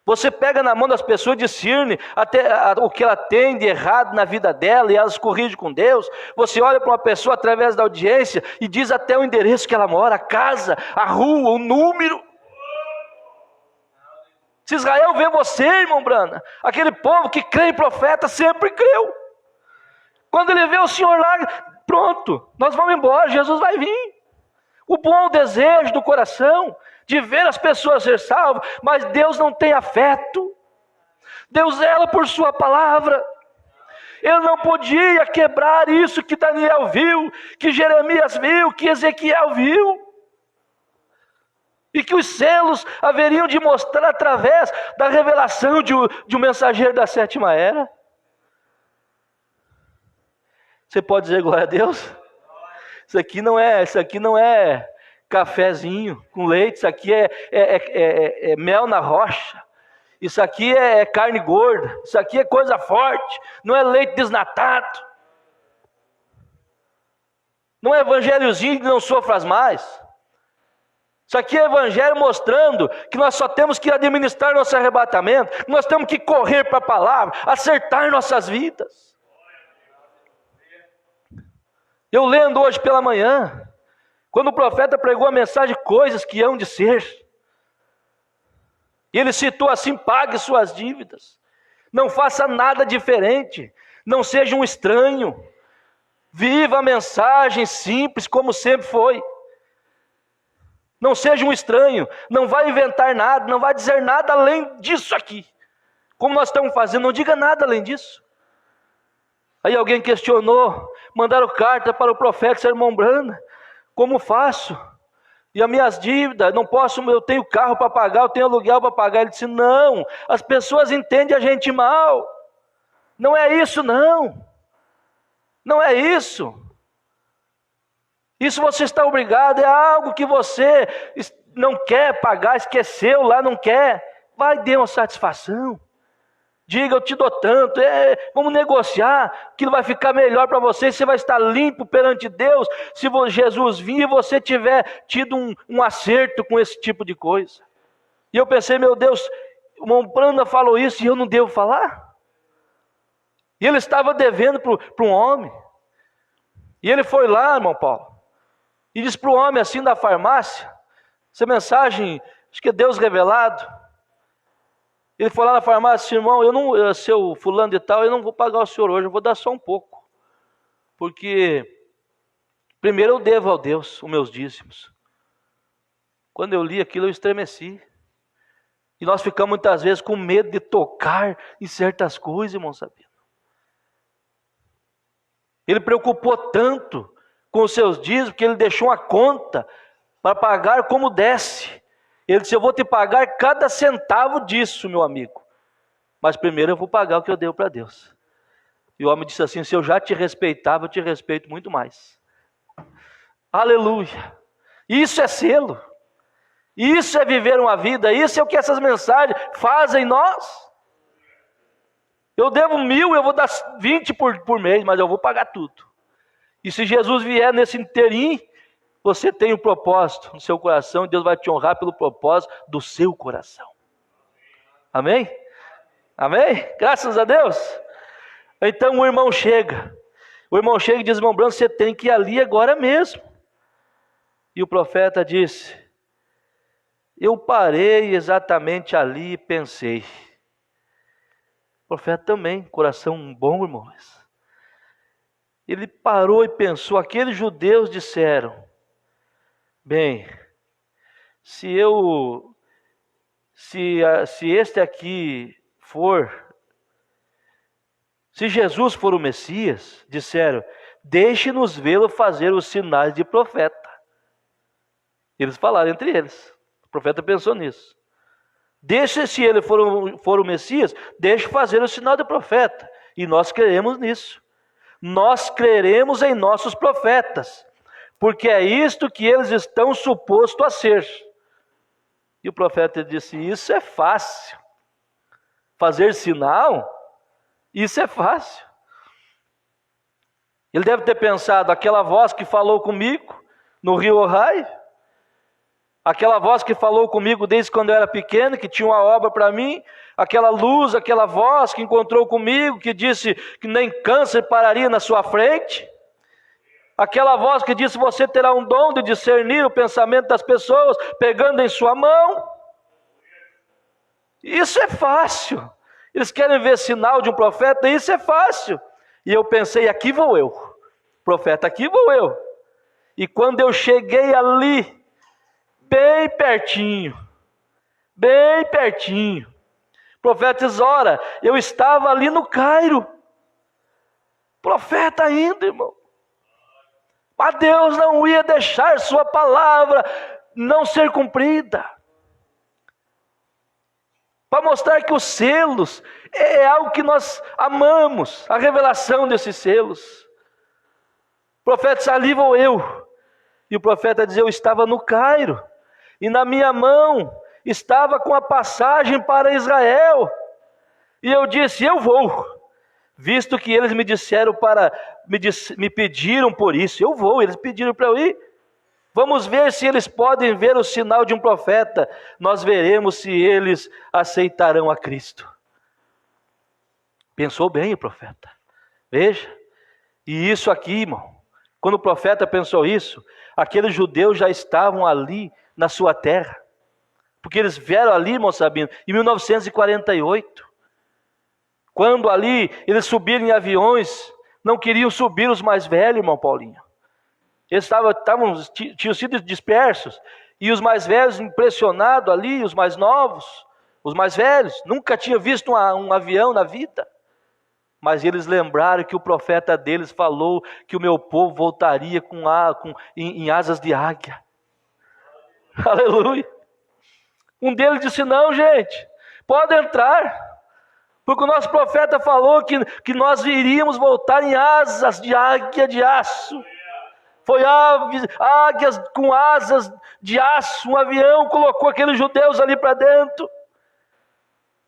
Você pega na mão das pessoas e discerne até o que ela tem de errado na vida dela e elas corrigem com Deus. Você olha para uma pessoa através da audiência e diz até o endereço que ela mora, a casa, a rua, o número. Se Israel vê você, irmão Branham, aquele povo que crê em profeta sempre creu. Quando ele vê o Senhor lá, pronto, nós vamos embora, Jesus vai vir. O bom desejo do coração de ver as pessoas ser salvas, mas Deus não tem afeto. Deus zela por sua palavra. Ele não podia quebrar isso que Daniel viu, que Jeremias viu, que Ezequiel viu. E que os selos haveriam de mostrar através da revelação de um mensageiro da 7ª era. Você pode dizer glória a Deus? Isso aqui não é cafezinho com leite, isso aqui é mel na rocha. Isso aqui é carne gorda, isso aqui é coisa forte, não é leite desnatado. Não é evangelhozinho que não sofras mais. Isso aqui é evangelho mostrando que nós só temos que administrar nosso arrebatamento, nós temos que correr para a palavra, acertar nossas vidas. Eu lendo hoje pela manhã, quando o profeta pregou a mensagem de coisas que hão de ser, e ele citou assim, pague suas dívidas, não faça nada diferente, não seja um estranho, Viva a mensagem simples como sempre foi. Não seja um estranho, não vai inventar nada, não vai dizer nada além disso aqui. Como nós estamos fazendo, não diga nada além disso. Aí alguém questionou, mandaram carta para o profeta Sermão Branda, como faço? E as minhas dívidas, não posso, eu tenho carro para pagar, eu tenho aluguel para pagar. Ele disse, não, as pessoas entendem a gente mal. Não é isso não. Não é isso. Isso você está obrigado, é algo que você não quer pagar, esqueceu lá, não quer. Vai, dê uma satisfação. Diga, eu te dou tanto, vamos negociar, aquilo vai ficar melhor para você, você vai estar limpo perante Deus, se Jesus vir e você tiver tido um acerto com esse tipo de coisa. E eu pensei, meu Deus, o irmão Branda falou isso e eu não devo falar? E ele estava devendo para um homem. E ele foi lá, irmão Paulo, e disse para o homem assim da farmácia, essa mensagem, acho que é Deus revelado. Ele foi lá na farmácia, irmão, seu fulano de tal, eu não vou pagar o senhor hoje, eu vou dar só um pouco. Porque primeiro eu devo ao Deus os meus dízimos. Quando eu li aquilo eu estremeci. E nós ficamos muitas vezes com medo de tocar em certas coisas, irmão Sabino. Ele preocupou tanto com os seus dízimos que ele deixou uma conta para pagar como desse. Ele disse, eu vou te pagar cada centavo disso, meu amigo. Mas primeiro eu vou pagar o que eu devo para Deus. E o homem disse assim, se eu já te respeitava, eu te respeito muito mais. Aleluia. Isso é selo. Isso é viver uma vida. Isso é o que essas mensagens fazem em nós. Eu devo 1.000, eu vou dar 20 por mês, mas eu vou pagar tudo. E se Jesus vier nesse inteirinho, você tem um propósito no seu coração e Deus vai te honrar pelo propósito do seu coração. Amém? Amém? Graças a Deus. Então o irmão chega. O irmão chega e diz, irmão Brando, você tem que ir ali agora mesmo. E o profeta disse, eu parei exatamente ali e pensei. O profeta também, coração bom, irmãos. Ele parou e pensou, aqueles judeus disseram, bem, se este aqui se Jesus for o Messias, disseram, deixe-nos vê-lo fazer os sinais de profeta. Eles falaram entre eles, o profeta pensou nisso. Se ele for o Messias, deixe fazer o sinal de profeta. E nós creremos nisso. Nós creremos em nossos profetas. Porque é isto que eles estão supostos a ser. E o profeta disse, isso é fácil. Fazer sinal, isso é fácil. Ele deve ter pensado, aquela voz que falou comigo no Rio Ohio, aquela voz que falou comigo desde quando eu era pequeno, que tinha uma obra para mim, aquela luz, aquela voz que encontrou comigo, que disse que nem câncer pararia na sua frente, aquela voz que disse, você terá um dom de discernir o pensamento das pessoas, pegando em sua mão. Isso é fácil. Eles querem ver sinal de um profeta, isso é fácil. E eu pensei, aqui vou eu. Profeta, aqui vou eu. E quando eu cheguei ali, bem pertinho, o profeta diz, ora, eu estava ali no Cairo. Profeta ainda, irmão. Mas Deus não ia deixar sua palavra não ser cumprida. Para mostrar que os selos é algo que nós amamos, a revelação desses selos. O profeta disse, ali vou eu. E o profeta diz, eu estava no Cairo, e na minha mão estava com a passagem para Israel. E eu disse, eu vou, visto que eles me disseram me pediram por isso, eu vou, eles pediram para eu ir. Vamos ver se eles podem ver o sinal de um profeta. Nós veremos se eles aceitarão a Cristo. Pensou bem o profeta. Veja. E isso aqui, irmão. Quando o profeta pensou isso, aqueles judeus já estavam ali na sua terra. Porque eles vieram ali, irmão Sabino, em 1948. Quando ali eles subiram em aviões não queriam subir os mais velhos, irmão Paulinho. Eles tinham sido dispersos, e os mais velhos impressionados ali, os mais novos, os mais velhos, nunca tinham visto um avião na vida. Mas eles lembraram que o profeta deles falou que o meu povo voltaria em asas de águia. Aleluia. Um deles disse: não, gente, pode entrar, porque o nosso profeta falou que nós iríamos voltar em asas de águia de aço. Foi águias com asas de aço, um avião colocou aqueles judeus ali para dentro.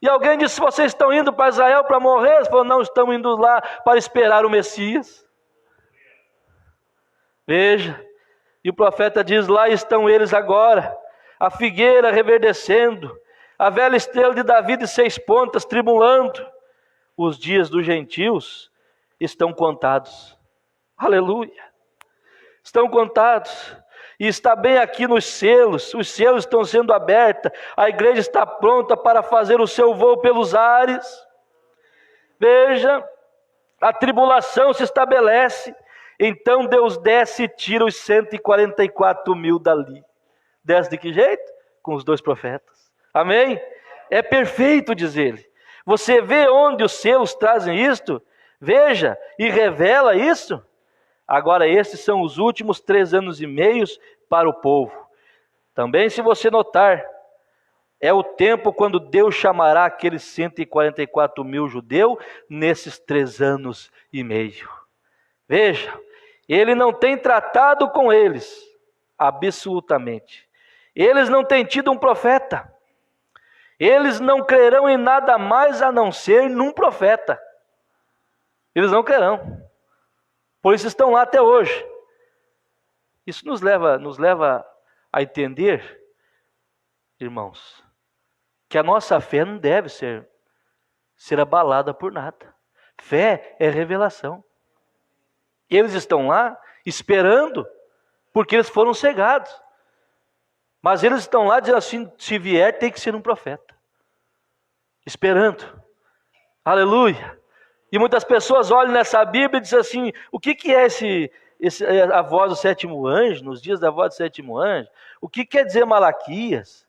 E alguém disse: vocês estão indo para Israel para morrer? Eles falaram: não, estamos indo lá para esperar o Messias. Veja, e o profeta diz: lá estão eles agora, a figueira reverdecendo, a velha estrela de Davi de 6 pontas tribulando. Os dias dos gentios estão contados. Aleluia. Estão contados. E está bem aqui nos selos, os selos estão sendo abertos, a igreja está pronta para fazer o seu voo pelos ares. Veja, a tribulação se estabelece, então Deus desce e tira os 144 mil dali. Desce de que jeito? Com os 2 profetas. Amém? É perfeito, diz ele. Você vê onde os selos trazem isto? Veja, e revela isso. Agora estes são os últimos 3 anos e meio para o povo. Também, se você notar, é o tempo quando Deus chamará aqueles 144 mil judeus nesses 3 anos e meio. Veja, ele não tem tratado com eles, absolutamente. Eles não têm tido um profeta. Eles não crerão em nada mais a não ser num profeta. Eles não crerão. Por isso estão lá até hoje. Isso nos leva a entender, irmãos, que a nossa fé não deve ser abalada por nada. Fé é revelação. Eles estão lá esperando, porque eles foram cegados. Mas eles estão lá dizendo assim: se vier tem que ser um profeta. Esperando. Aleluia. E muitas pessoas olham nessa Bíblia e dizem assim: o que é a voz do 7º anjo, nos dias da voz do 7º anjo? O que quer dizer Malaquias?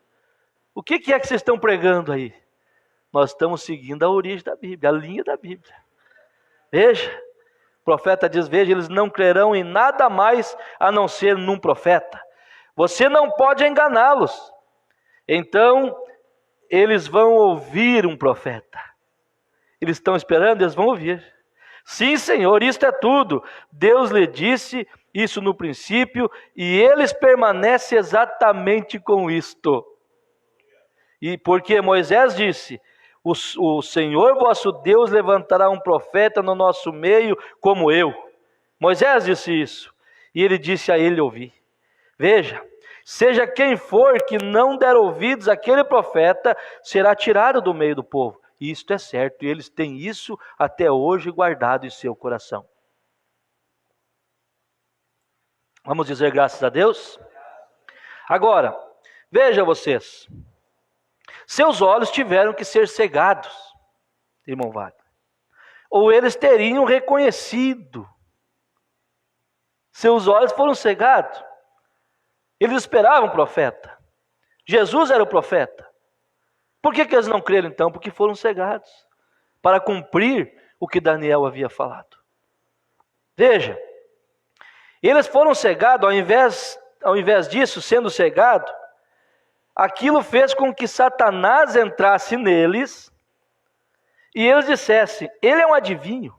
O que é que vocês estão pregando aí? Nós estamos seguindo a origem da Bíblia, a linha da Bíblia. Veja, o profeta diz: veja, eles não crerão em nada mais a não ser num profeta. Você não pode enganá-los. Então, eles vão ouvir um profeta. Eles estão esperando, eles vão ouvir. Sim, Senhor, isto é tudo. Deus lhe disse isso no princípio, e eles permanecem exatamente com isto. E porque Moisés disse: o Senhor vosso Deus levantará um profeta no nosso meio como eu. Moisés disse isso, e ele disse a ele ouvir. Veja, seja quem for que não der ouvidos àquele profeta, será tirado do meio do povo. Isto é certo, e eles têm isso até hoje guardado em seu coração. Vamos dizer graças a Deus? Agora, veja vocês. Seus olhos tiveram que ser cegados, irmão Wagner. Ou eles teriam reconhecido. Seus olhos foram cegados. Eles esperavam o profeta. Jesus era o profeta. Por que eles não creram então? Porque foram cegados, para cumprir o que Daniel havia falado. Veja, eles foram cegados, ao invés disso, sendo cegado, aquilo fez com que Satanás entrasse neles, e eles dissessem: ele é um adivinho,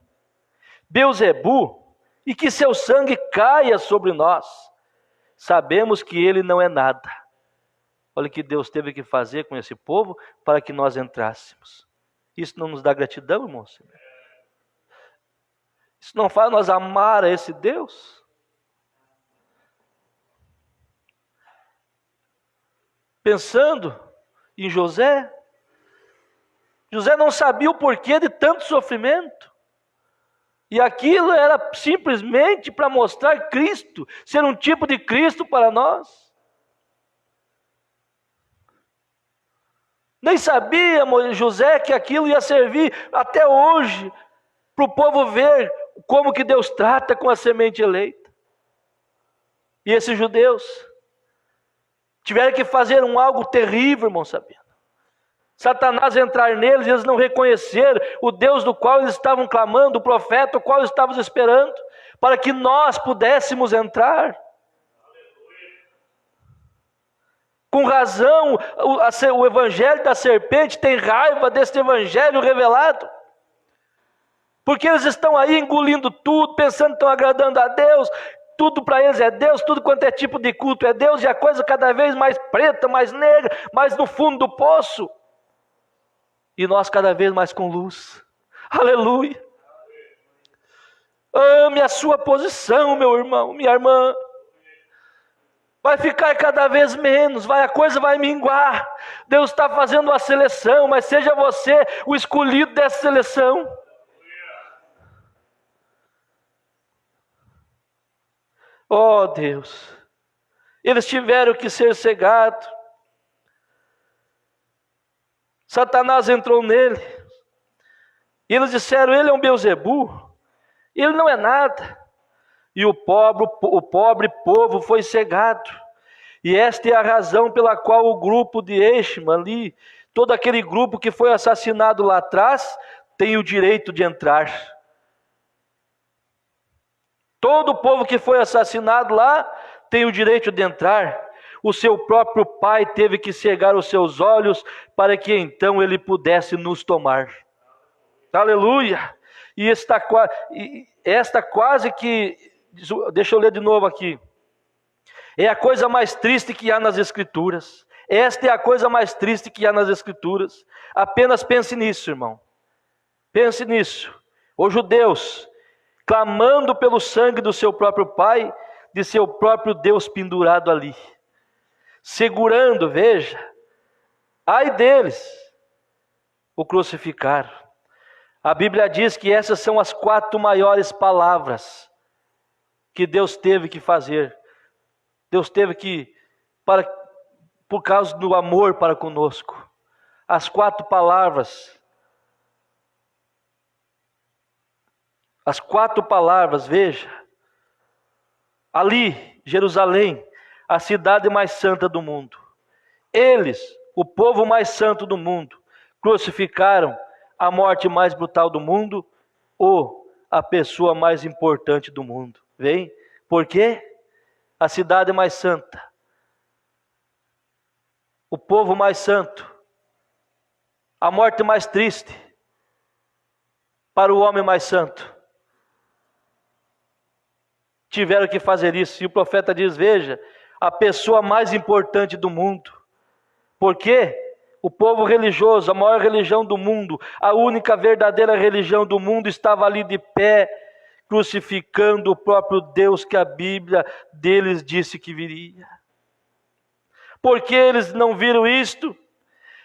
Beelzebu, e que seu sangue caia sobre nós. Sabemos que ele não é nada. Olha o que Deus teve que fazer com esse povo para que nós entrássemos. Isso não nos dá gratidão, irmãos? Isso não faz nós amar a esse Deus? Pensando em José, José não sabia o porquê de tanto sofrimento. E aquilo era simplesmente para mostrar Cristo, ser um tipo de Cristo para nós. Nem sabia José que aquilo ia servir até hoje, para o povo ver como que Deus trata com a semente eleita. E esses judeus tiveram que fazer algo terrível, irmão Sabino. Satanás entrar neles, eles não reconheceram o Deus do qual eles estavam clamando, o profeta o qual eles estavam esperando, para que nós pudéssemos entrar. Com razão, o evangelho da serpente tem raiva deste evangelho revelado. Porque eles estão aí engolindo tudo, pensando que estão agradando a Deus. Tudo para eles é Deus, tudo quanto é tipo de culto é Deus. E a coisa cada vez mais preta, mais negra, mais no fundo do poço. E nós cada vez mais com luz. Aleluia. Ame a sua posição, meu irmão, minha irmã. Vai ficar cada vez menos, a coisa vai minguar. Deus está fazendo uma seleção, mas seja você o escolhido dessa seleção. Oh Deus, eles tiveram que ser cegados. Satanás entrou nele. E eles disseram, ele é um Beelzebu, ele não é nada. E o pobre povo foi cegado. E esta é a razão pela qual o grupo de Eichmann ali, todo aquele grupo que foi assassinado lá atrás, tem o direito de entrar. Todo o povo que foi assassinado lá tem o direito de entrar. O seu próprio pai teve que cegar os seus olhos para que então ele pudesse nos tomar. Aleluia! E esta quase que, deixa eu ler de novo aqui. É a coisa mais triste que há nas Escrituras. Esta é a coisa mais triste que há nas Escrituras. Apenas pense nisso, irmão. Pense nisso. Os judeus, clamando pelo sangue do seu próprio pai, de seu próprio Deus pendurado ali. Segurando, veja, ai deles, o crucificaram. A Bíblia diz que essas são as 4 maiores palavras que Deus teve que fazer. Deus teve que, por causa do amor para conosco. As 4 palavras. As 4 palavras, veja. Ali, Jerusalém, a cidade mais santa do mundo. Eles, o povo mais santo do mundo, crucificaram a morte mais brutal do mundo ou a pessoa mais importante do mundo. Vem? Por quê? A cidade mais santa, o povo mais santo, a morte mais triste para o homem mais santo. Tiveram que fazer isso. E o profeta diz, veja, a pessoa mais importante do mundo. Por quê? O povo religioso, a maior religião do mundo, a única verdadeira religião do mundo estava ali de pé, crucificando o próprio Deus que a Bíblia deles disse que viria. Por que eles não viram isto?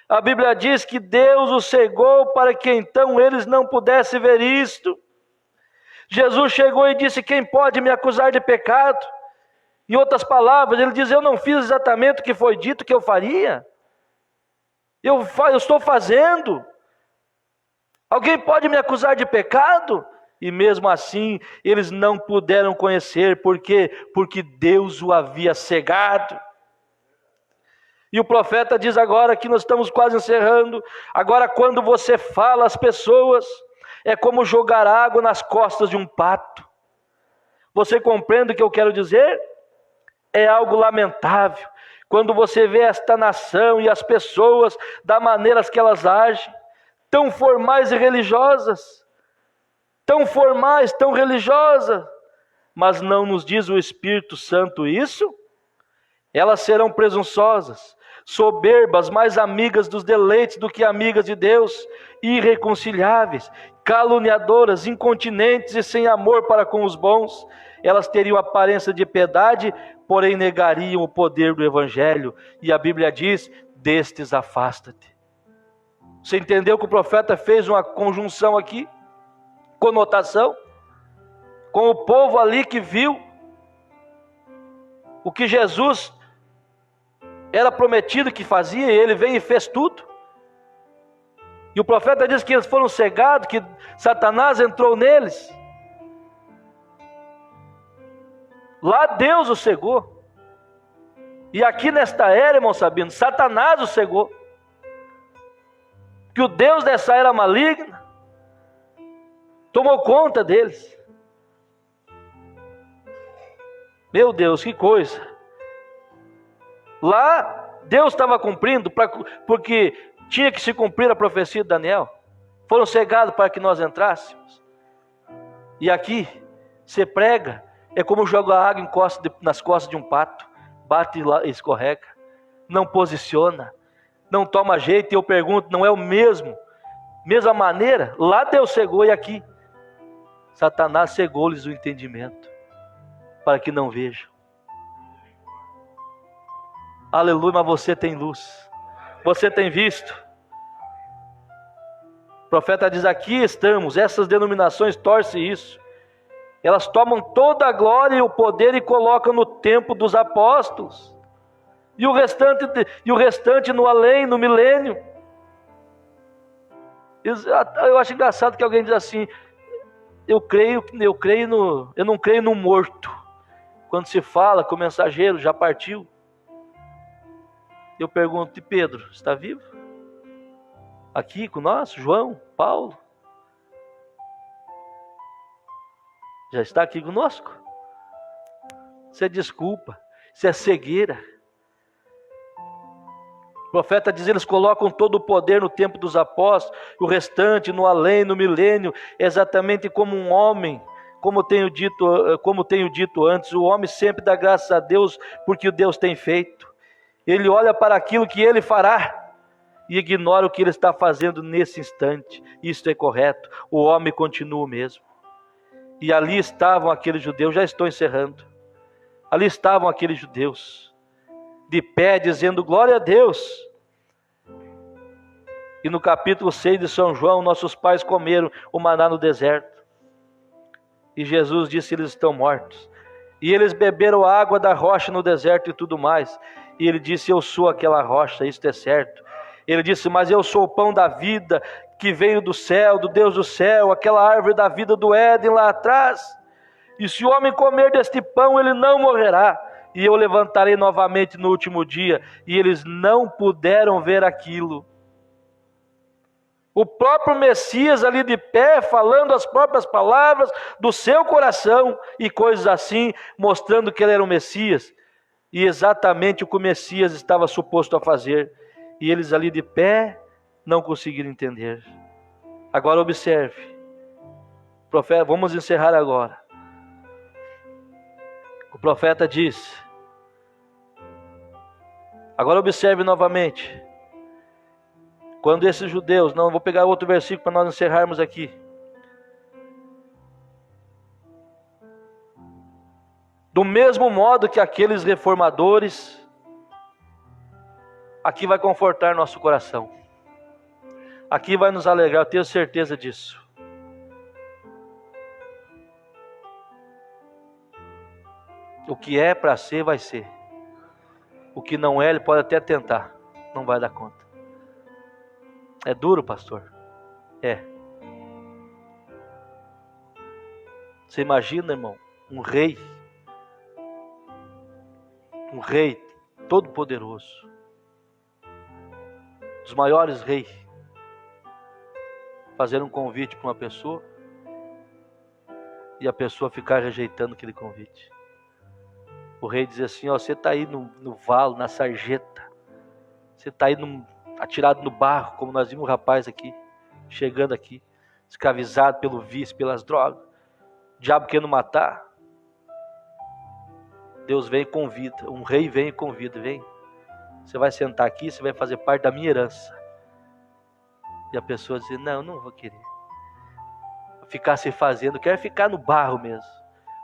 A Bíblia diz que Deus os cegou para que então eles não pudessem ver isto. Jesus chegou e disse, quem pode me acusar de pecado? Em outras palavras, ele diz, eu não fiz exatamente o que foi dito que eu faria. Eu estou fazendo. Alguém pode me acusar de pecado? E mesmo assim, eles não puderam conhecer. Por quê? Porque Deus o havia cegado. E o profeta diz agora, que nós estamos quase encerrando, agora quando você fala às pessoas, é como jogar água nas costas de um pato. Você compreende o que eu quero dizer? É algo lamentável. Quando você vê esta nação e as pessoas, da maneira que elas agem, tão formais e religiosas, tão formais, tão religiosas, mas não nos diz o Espírito Santo isso? Elas serão presunçosas, soberbas, mais amigas dos deleites do que amigas de Deus, irreconciliáveis, caluniadoras, incontinentes e sem amor para com os bons. Elas teriam aparência de piedade, porém negariam o poder do Evangelho. E a Bíblia diz, destes afasta-te. Você entendeu que o profeta fez uma conjunção aqui? Conotação? Com o povo ali que viu o que Jesus era prometido que fazia, e ele veio e fez tudo. E o profeta diz que eles foram cegados, que Satanás entrou neles. Lá Deus o cegou. E aqui nesta era, irmão Sabino, Satanás o cegou. Que o Deus dessa era maligna tomou conta deles. Meu Deus, que coisa. Lá Deus estava cumprindo, porque tinha que se cumprir a profecia de Daniel. Foram cegados para que nós entrássemos. E aqui, você prega, é como jogar água nas costas de um pato. Bate lá e escorrega. Não posiciona. Não toma jeito. E eu pergunto, não é o mesma maneira? Lá Deus cegou e aqui Satanás cegou-lhes o entendimento, para que não vejam. Aleluia, mas você tem luz. Você tem visto. O profeta diz, aqui estamos. Essas denominações torcem isso. Elas tomam toda a glória e o poder e colocam no tempo dos apóstolos. E o restante no além, no milênio. Eu acho engraçado que alguém diz assim, eu não creio no morto. Quando se fala que o mensageiro já partiu. Eu pergunto, e Pedro, está vivo? Aqui com nós, João, Paulo? Já está aqui conosco? Isso é desculpa, isso é cegueira. O profeta diz, eles colocam todo o poder no tempo dos apóstolos, o restante no além, no milênio, exatamente como um homem, como tenho dito antes, o homem sempre dá graças a Deus porque Deus tem feito. Ele olha para aquilo que ele fará e ignora o que ele está fazendo nesse instante. Isso é correto, o homem continua o mesmo. E ali estavam aqueles judeus, já estou encerrando, ali estavam aqueles judeus, de pé, dizendo glória a Deus. E no capítulo 6 de São João, nossos pais comeram o maná no deserto. E Jesus disse, eles estão mortos. E eles beberam água da rocha no deserto e tudo mais. E ele disse, eu sou aquela rocha, isto é certo. Ele disse, mas eu sou o pão da vida, que veio do céu, do Deus do céu, aquela árvore da vida do Éden lá atrás. E se o homem comer deste pão, ele não morrerá. E eu levantarei novamente no último dia. E eles não puderam ver aquilo. O próprio Messias ali de pé, falando as próprias palavras do seu coração e coisas assim, mostrando que ele era o Messias. E exatamente o que o Messias estava suposto a fazer. E eles ali de pé não conseguiram entender. Agora observe. Profeta, vamos encerrar agora. O profeta diz. Agora observe novamente. Quando esses judeus, não, vou pegar outro versículo para nós encerrarmos aqui. Do mesmo modo que aqueles reformadores, aqui vai confortar nosso coração. Aqui vai nos alegrar, eu tenho certeza disso. O que é para ser, vai ser. O que não é, ele pode até tentar, não vai dar conta. É duro, pastor? É. Você imagina, irmão, um rei todo poderoso, dos maiores reis, fazer um convite para uma pessoa e a pessoa ficar rejeitando aquele convite. O rei diz assim, ó, você está aí no valo, na sarjeta, você está aí atirado no barro, como nós vimos o rapaz aqui, chegando aqui, escravizado pelo vício, pelas drogas, o diabo querendo matar. Deus vem e convida, um rei vem e convida, vem, você vai sentar aqui, você vai fazer parte da minha herança. E a pessoa diz, não, não vou querer. Ficar se fazendo, quer ficar no barro mesmo.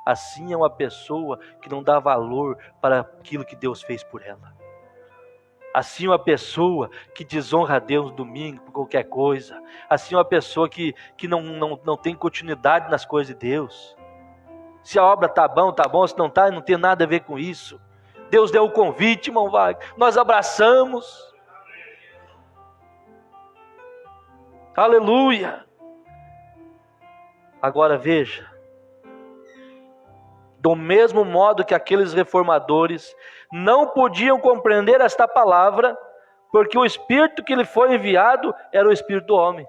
Assim é uma pessoa que não dá valor para aquilo que Deus fez por ela. Assim uma pessoa que desonra a Deus no domingo por qualquer coisa. Assim uma pessoa que não tem continuidade nas coisas de Deus. Se a obra está bom, se não está, não tem nada a ver com isso. Deus deu o convite, irmão Wagner, nós abraçamos. Aleluia. Agora veja, Do mesmo modo que aqueles reformadores não podiam compreender esta palavra, porque o Espírito que lhe foi enviado era o Espírito do homem.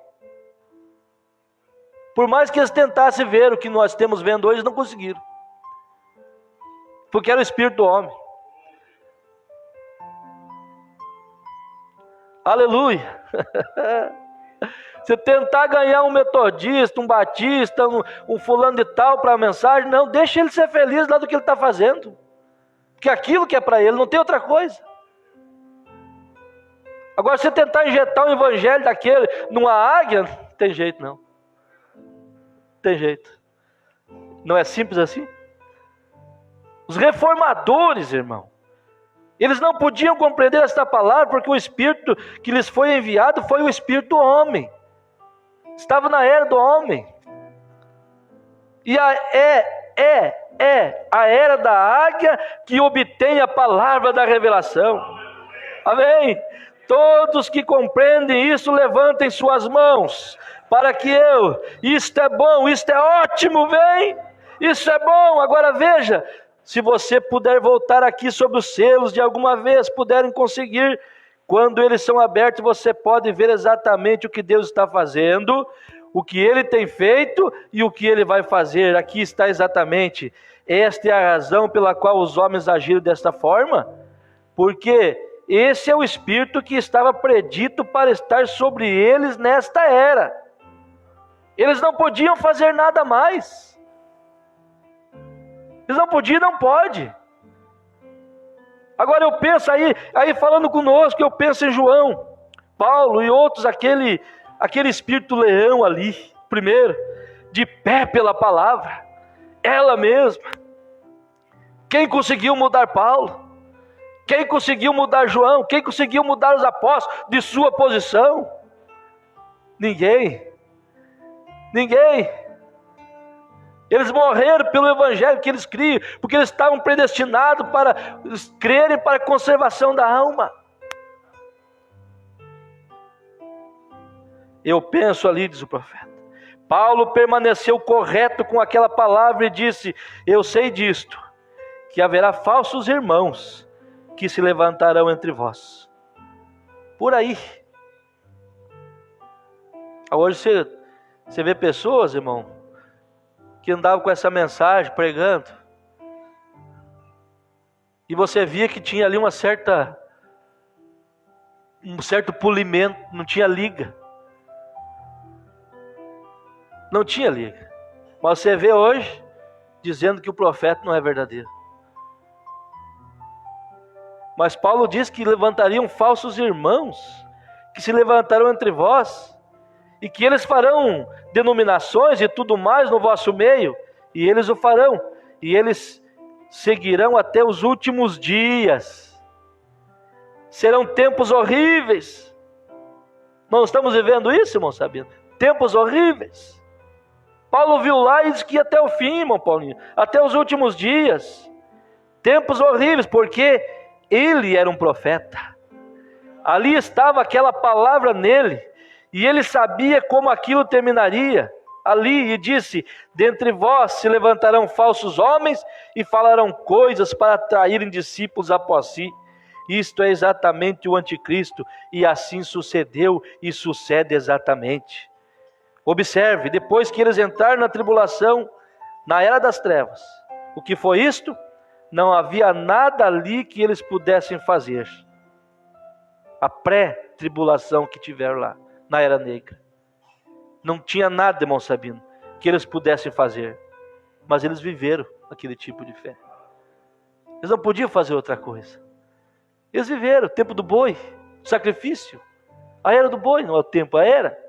Por mais que eles tentassem ver o que nós estamos vendo hoje, não conseguiram. Porque era o Espírito do homem. Aleluia! Você tentar ganhar um metodista, um batista, um fulano de tal para a mensagem, não, deixa ele ser feliz lá do que ele está fazendo. Porque aquilo que é para ele, não tem outra coisa. Agora, você tentar injetar um evangelho daquele numa águia, não tem jeito não. Não tem jeito. Não é simples assim? Os reformadores, irmão, eles não podiam compreender esta palavra, porque o Espírito que lhes foi enviado foi o Espírito do homem. Estava na era do homem. E é a era da águia que obtém a palavra da revelação. Amém? Todos que compreendem isso, levantem suas mãos, para que isto é bom, isto é ótimo, vem, isso é bom. Agora veja, se você puder voltar aqui sobre os selos, de alguma vez puderem conseguir, quando eles são abertos, você pode ver exatamente o que Deus está fazendo, o que Ele tem feito e o que Ele vai fazer. Aqui está exatamente, esta é a razão pela qual os homens agiram desta forma, porque esse é o Espírito que estava predito para estar sobre eles nesta era. Eles não podiam fazer nada mais. Eles não podiam, não pode. Agora eu penso aí falando conosco, eu penso em João, Paulo e outros, aquele espírito leão ali, primeiro, de pé pela palavra, ela mesma. Quem conseguiu mudar Paulo? Quem conseguiu mudar João? Quem conseguiu mudar os apóstolos de sua posição? Ninguém. Eles morreram pelo evangelho que eles criam, porque eles estavam predestinados para crerem para a conservação da alma. Eu penso ali, diz o profeta, Paulo permaneceu correto com aquela palavra e disse: eu sei disto, que haverá falsos irmãos que se levantarão entre vós. Por aí. Hoje você vê pessoas, irmão, que andavam com essa mensagem, pregando, e você via que tinha ali um certo polimento, não tinha liga. Não tinha liga. Mas você vê hoje, dizendo que o profeta não é verdadeiro. Mas Paulo diz que levantariam falsos irmãos, que se levantarão entre vós, e que eles farão denominações e tudo mais no vosso meio, e eles o farão, e eles seguirão até os últimos dias. Serão tempos horríveis. Não estamos vivendo isso, irmão Sabino? Tempos horríveis. Paulo viu lá e disse que ia até o fim, irmão Paulinho, até os últimos dias. Tempos horríveis, porque ele era um profeta. Ali estava aquela palavra nele, e ele sabia como aquilo terminaria ali, e disse: dentre vós se levantarão falsos homens e falarão coisas para atraírem discípulos após si. Isto é exatamente o anticristo, e assim sucedeu e sucede exatamente. Observe, depois que eles entraram na tribulação, na era das trevas, o que foi isto? Não havia nada ali que eles pudessem fazer. A pré-tribulação que tiveram lá, na era negra. Não tinha nada, irmão Sabino, que eles pudessem fazer. Mas eles viveram aquele tipo de fé. Eles não podiam fazer outra coisa. Eles viveram o tempo do boi, o sacrifício. A era do boi, não é o tempo, a era.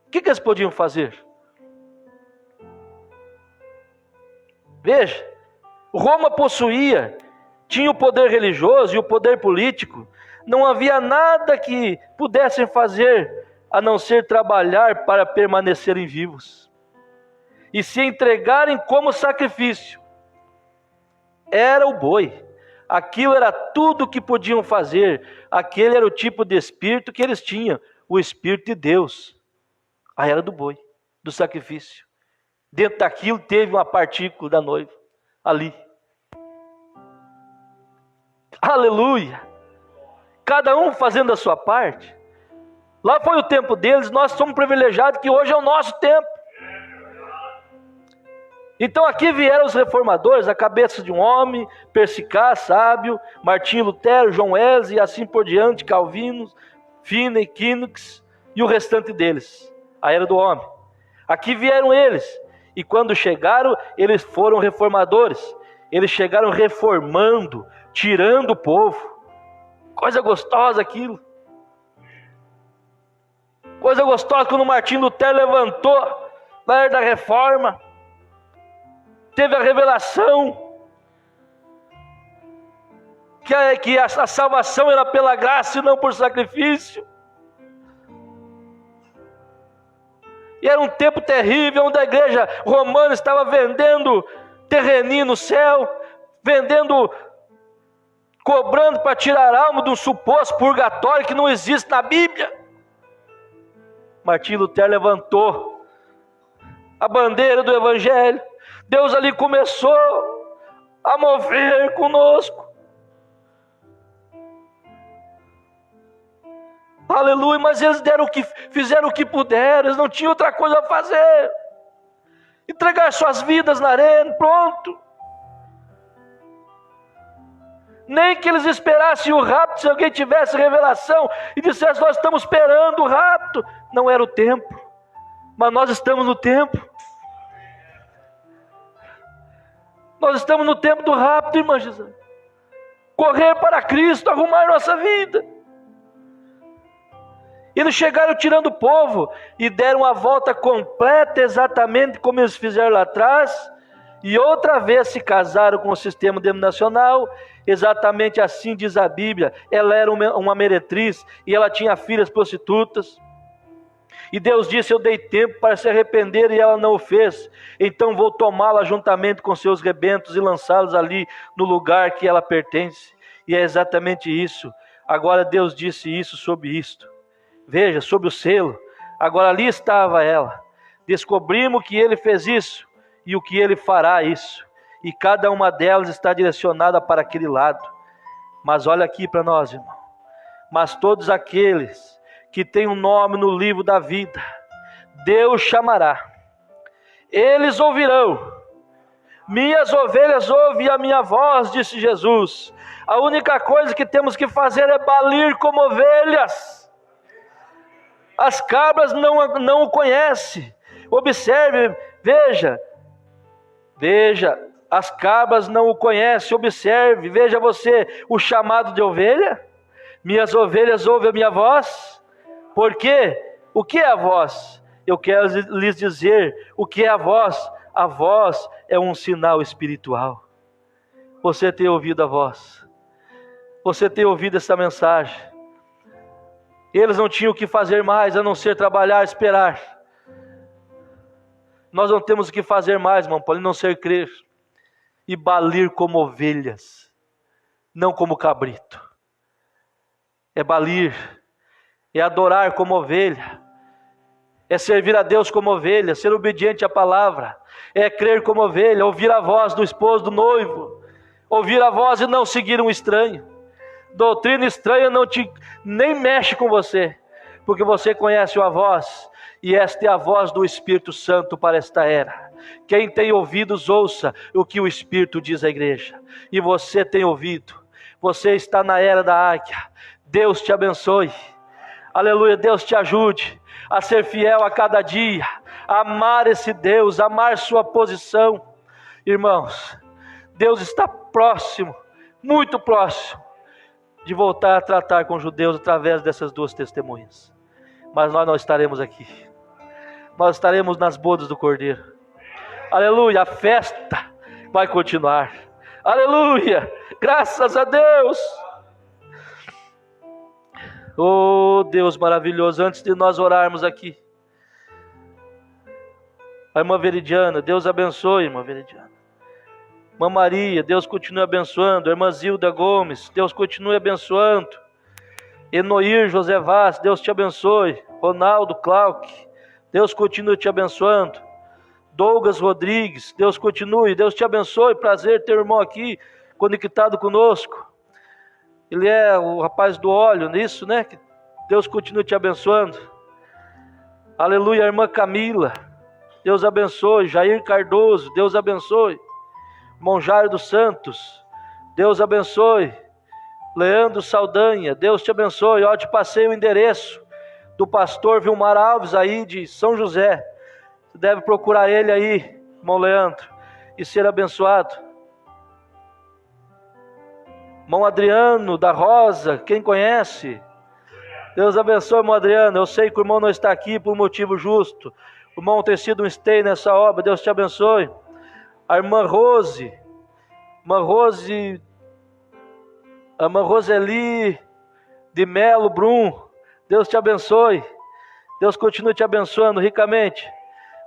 O que eles podiam fazer? Veja, Roma possuía, tinha o poder religioso e o poder político. Não havia nada que pudessem fazer a não ser trabalhar para permanecerem vivos e se entregarem como sacrifício. Era o boi. Aquilo era tudo o que podiam fazer. Aquele era o tipo de espírito que eles tinham, o Espírito de Deus. A era do boi, do sacrifício. Dentro daquilo teve uma partícula da noiva ali. Aleluia! Cada um fazendo a sua parte. Lá foi o tempo deles, nós somos privilegiados que hoje é o nosso tempo. Então aqui vieram os reformadores, a cabeça de um homem, Persicá, sábio, Martinho Lutero, João Wesley e assim por diante, Calvino, Finney, Knox e o restante deles, a era do homem. Aqui vieram eles, e quando chegaram, eles foram reformadores. Eles chegaram reformando, tirando o povo. Coisa gostosa aquilo. Coisa gostosa quando Martinho Lutero levantou na era da reforma. Teve a revelação que a salvação era pela graça e não por sacrifício. E era um tempo terrível, onde a igreja romana estava vendendo terreninho no céu, cobrando para tirar a alma de um suposto purgatório que não existe na Bíblia. Martinho Lutero levantou a bandeira do Evangelho. Deus ali começou a mover conosco. Aleluia, mas eles fizeram o que puderam, eles não tinham outra coisa a fazer. Entregar suas vidas na arena, pronto. Nem que eles esperassem o rapto, se alguém tivesse revelação e dissesse, nós estamos esperando o rapto. Não era o tempo, mas nós estamos no tempo. Nós estamos no tempo do rapto, irmã Gisele. Correr para Cristo, arrumar nossa vida. Eles chegaram tirando o povo e deram a volta completa, exatamente como eles fizeram lá atrás, e outra vez se casaram com o sistema denominacional, exatamente assim diz a Bíblia. Ela era uma meretriz e ela tinha filhas prostitutas. E Deus disse, eu dei tempo para se arrepender e ela não o fez. Então vou tomá-la juntamente com seus rebentos e lançá-los ali no lugar que ela pertence. E é exatamente isso. Agora Deus disse isso sobre isto. Veja, sobre o selo. Agora ali estava ela. Descobrimos que ele fez isso e o que ele fará isso. E cada uma delas está direcionada para aquele lado. Mas olha aqui para nós, irmão. Mas todos aqueles que têm um nome no livro da vida, Deus chamará. Eles ouvirão. Minhas ovelhas ouvem a minha voz, disse Jesus. A única coisa que temos que fazer é balir como ovelhas. As cabras não o conhecem. Observe, veja, as cabras não o conhecem, observe, veja você, o chamado de ovelha. Minhas ovelhas ouvem a minha voz. Por quê? O que é a voz? Eu quero lhes dizer o que é a voz. A voz é um sinal espiritual. Você tem ouvido a voz? Você tem ouvido essa mensagem? Eles não tinham o que fazer mais a não ser trabalhar, esperar. Nós não temos o que fazer mais, irmão, para não ser crer e balir como ovelhas, não como cabrito. É balir, é adorar como ovelha, é servir a Deus como ovelha, ser obediente à palavra, é crer como ovelha, ouvir a voz do esposo, do noivo, ouvir a voz e não seguir um estranho. Doutrina estranha nem mexe com você, porque você conhece a voz, e esta é a voz do Espírito Santo para esta era. Quem tem ouvidos, ouça o que o Espírito diz à igreja. E você tem ouvido, você está na era da águia. Deus te abençoe, aleluia, Deus te ajude a ser fiel a cada dia, a amar esse Deus, amar sua posição. Irmãos, Deus está próximo, muito próximo, de voltar a tratar com os judeus através dessas duas testemunhas. Mas nós não estaremos aqui, nós estaremos nas bodas do Cordeiro. Aleluia, a festa vai continuar. Aleluia, graças a Deus. Oh Deus maravilhoso, antes de nós orarmos aqui, a irmã Veridiana, Deus abençoe, irmã Veridiana. Irmã Maria, Deus continue abençoando. Irmã Zilda Gomes, Deus continue abençoando. Enoir José Vaz, Deus te abençoe. Ronaldo Clark, Deus continue te abençoando. Douglas Rodrigues, Deus continue, Deus te abençoe, prazer ter o irmão aqui, conectado conosco. Ele é o rapaz do óleo, nisso, né? Que Deus continue te abençoando. Aleluia, irmã Camila, Deus abençoe. Jair Cardoso, Deus abençoe. Irmão Jairo dos Santos, Deus abençoe. Leandro Saldanha, Deus te abençoe. Ó, te passei o endereço do pastor Vilmar Alves aí de São José. Você deve procurar ele aí, irmão Leandro, e ser abençoado. Irmão Adriano da Rosa, quem conhece? Deus abençoe, irmão Adriano. Eu sei que o irmão não está aqui por motivo justo. O irmão tem sido um esteio nessa obra. Deus te abençoe. A irmã Roseli de Melo Brum, Deus te abençoe. Deus continue te abençoando ricamente.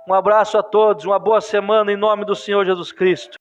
Um abraço a todos, uma boa semana em nome do Senhor Jesus Cristo.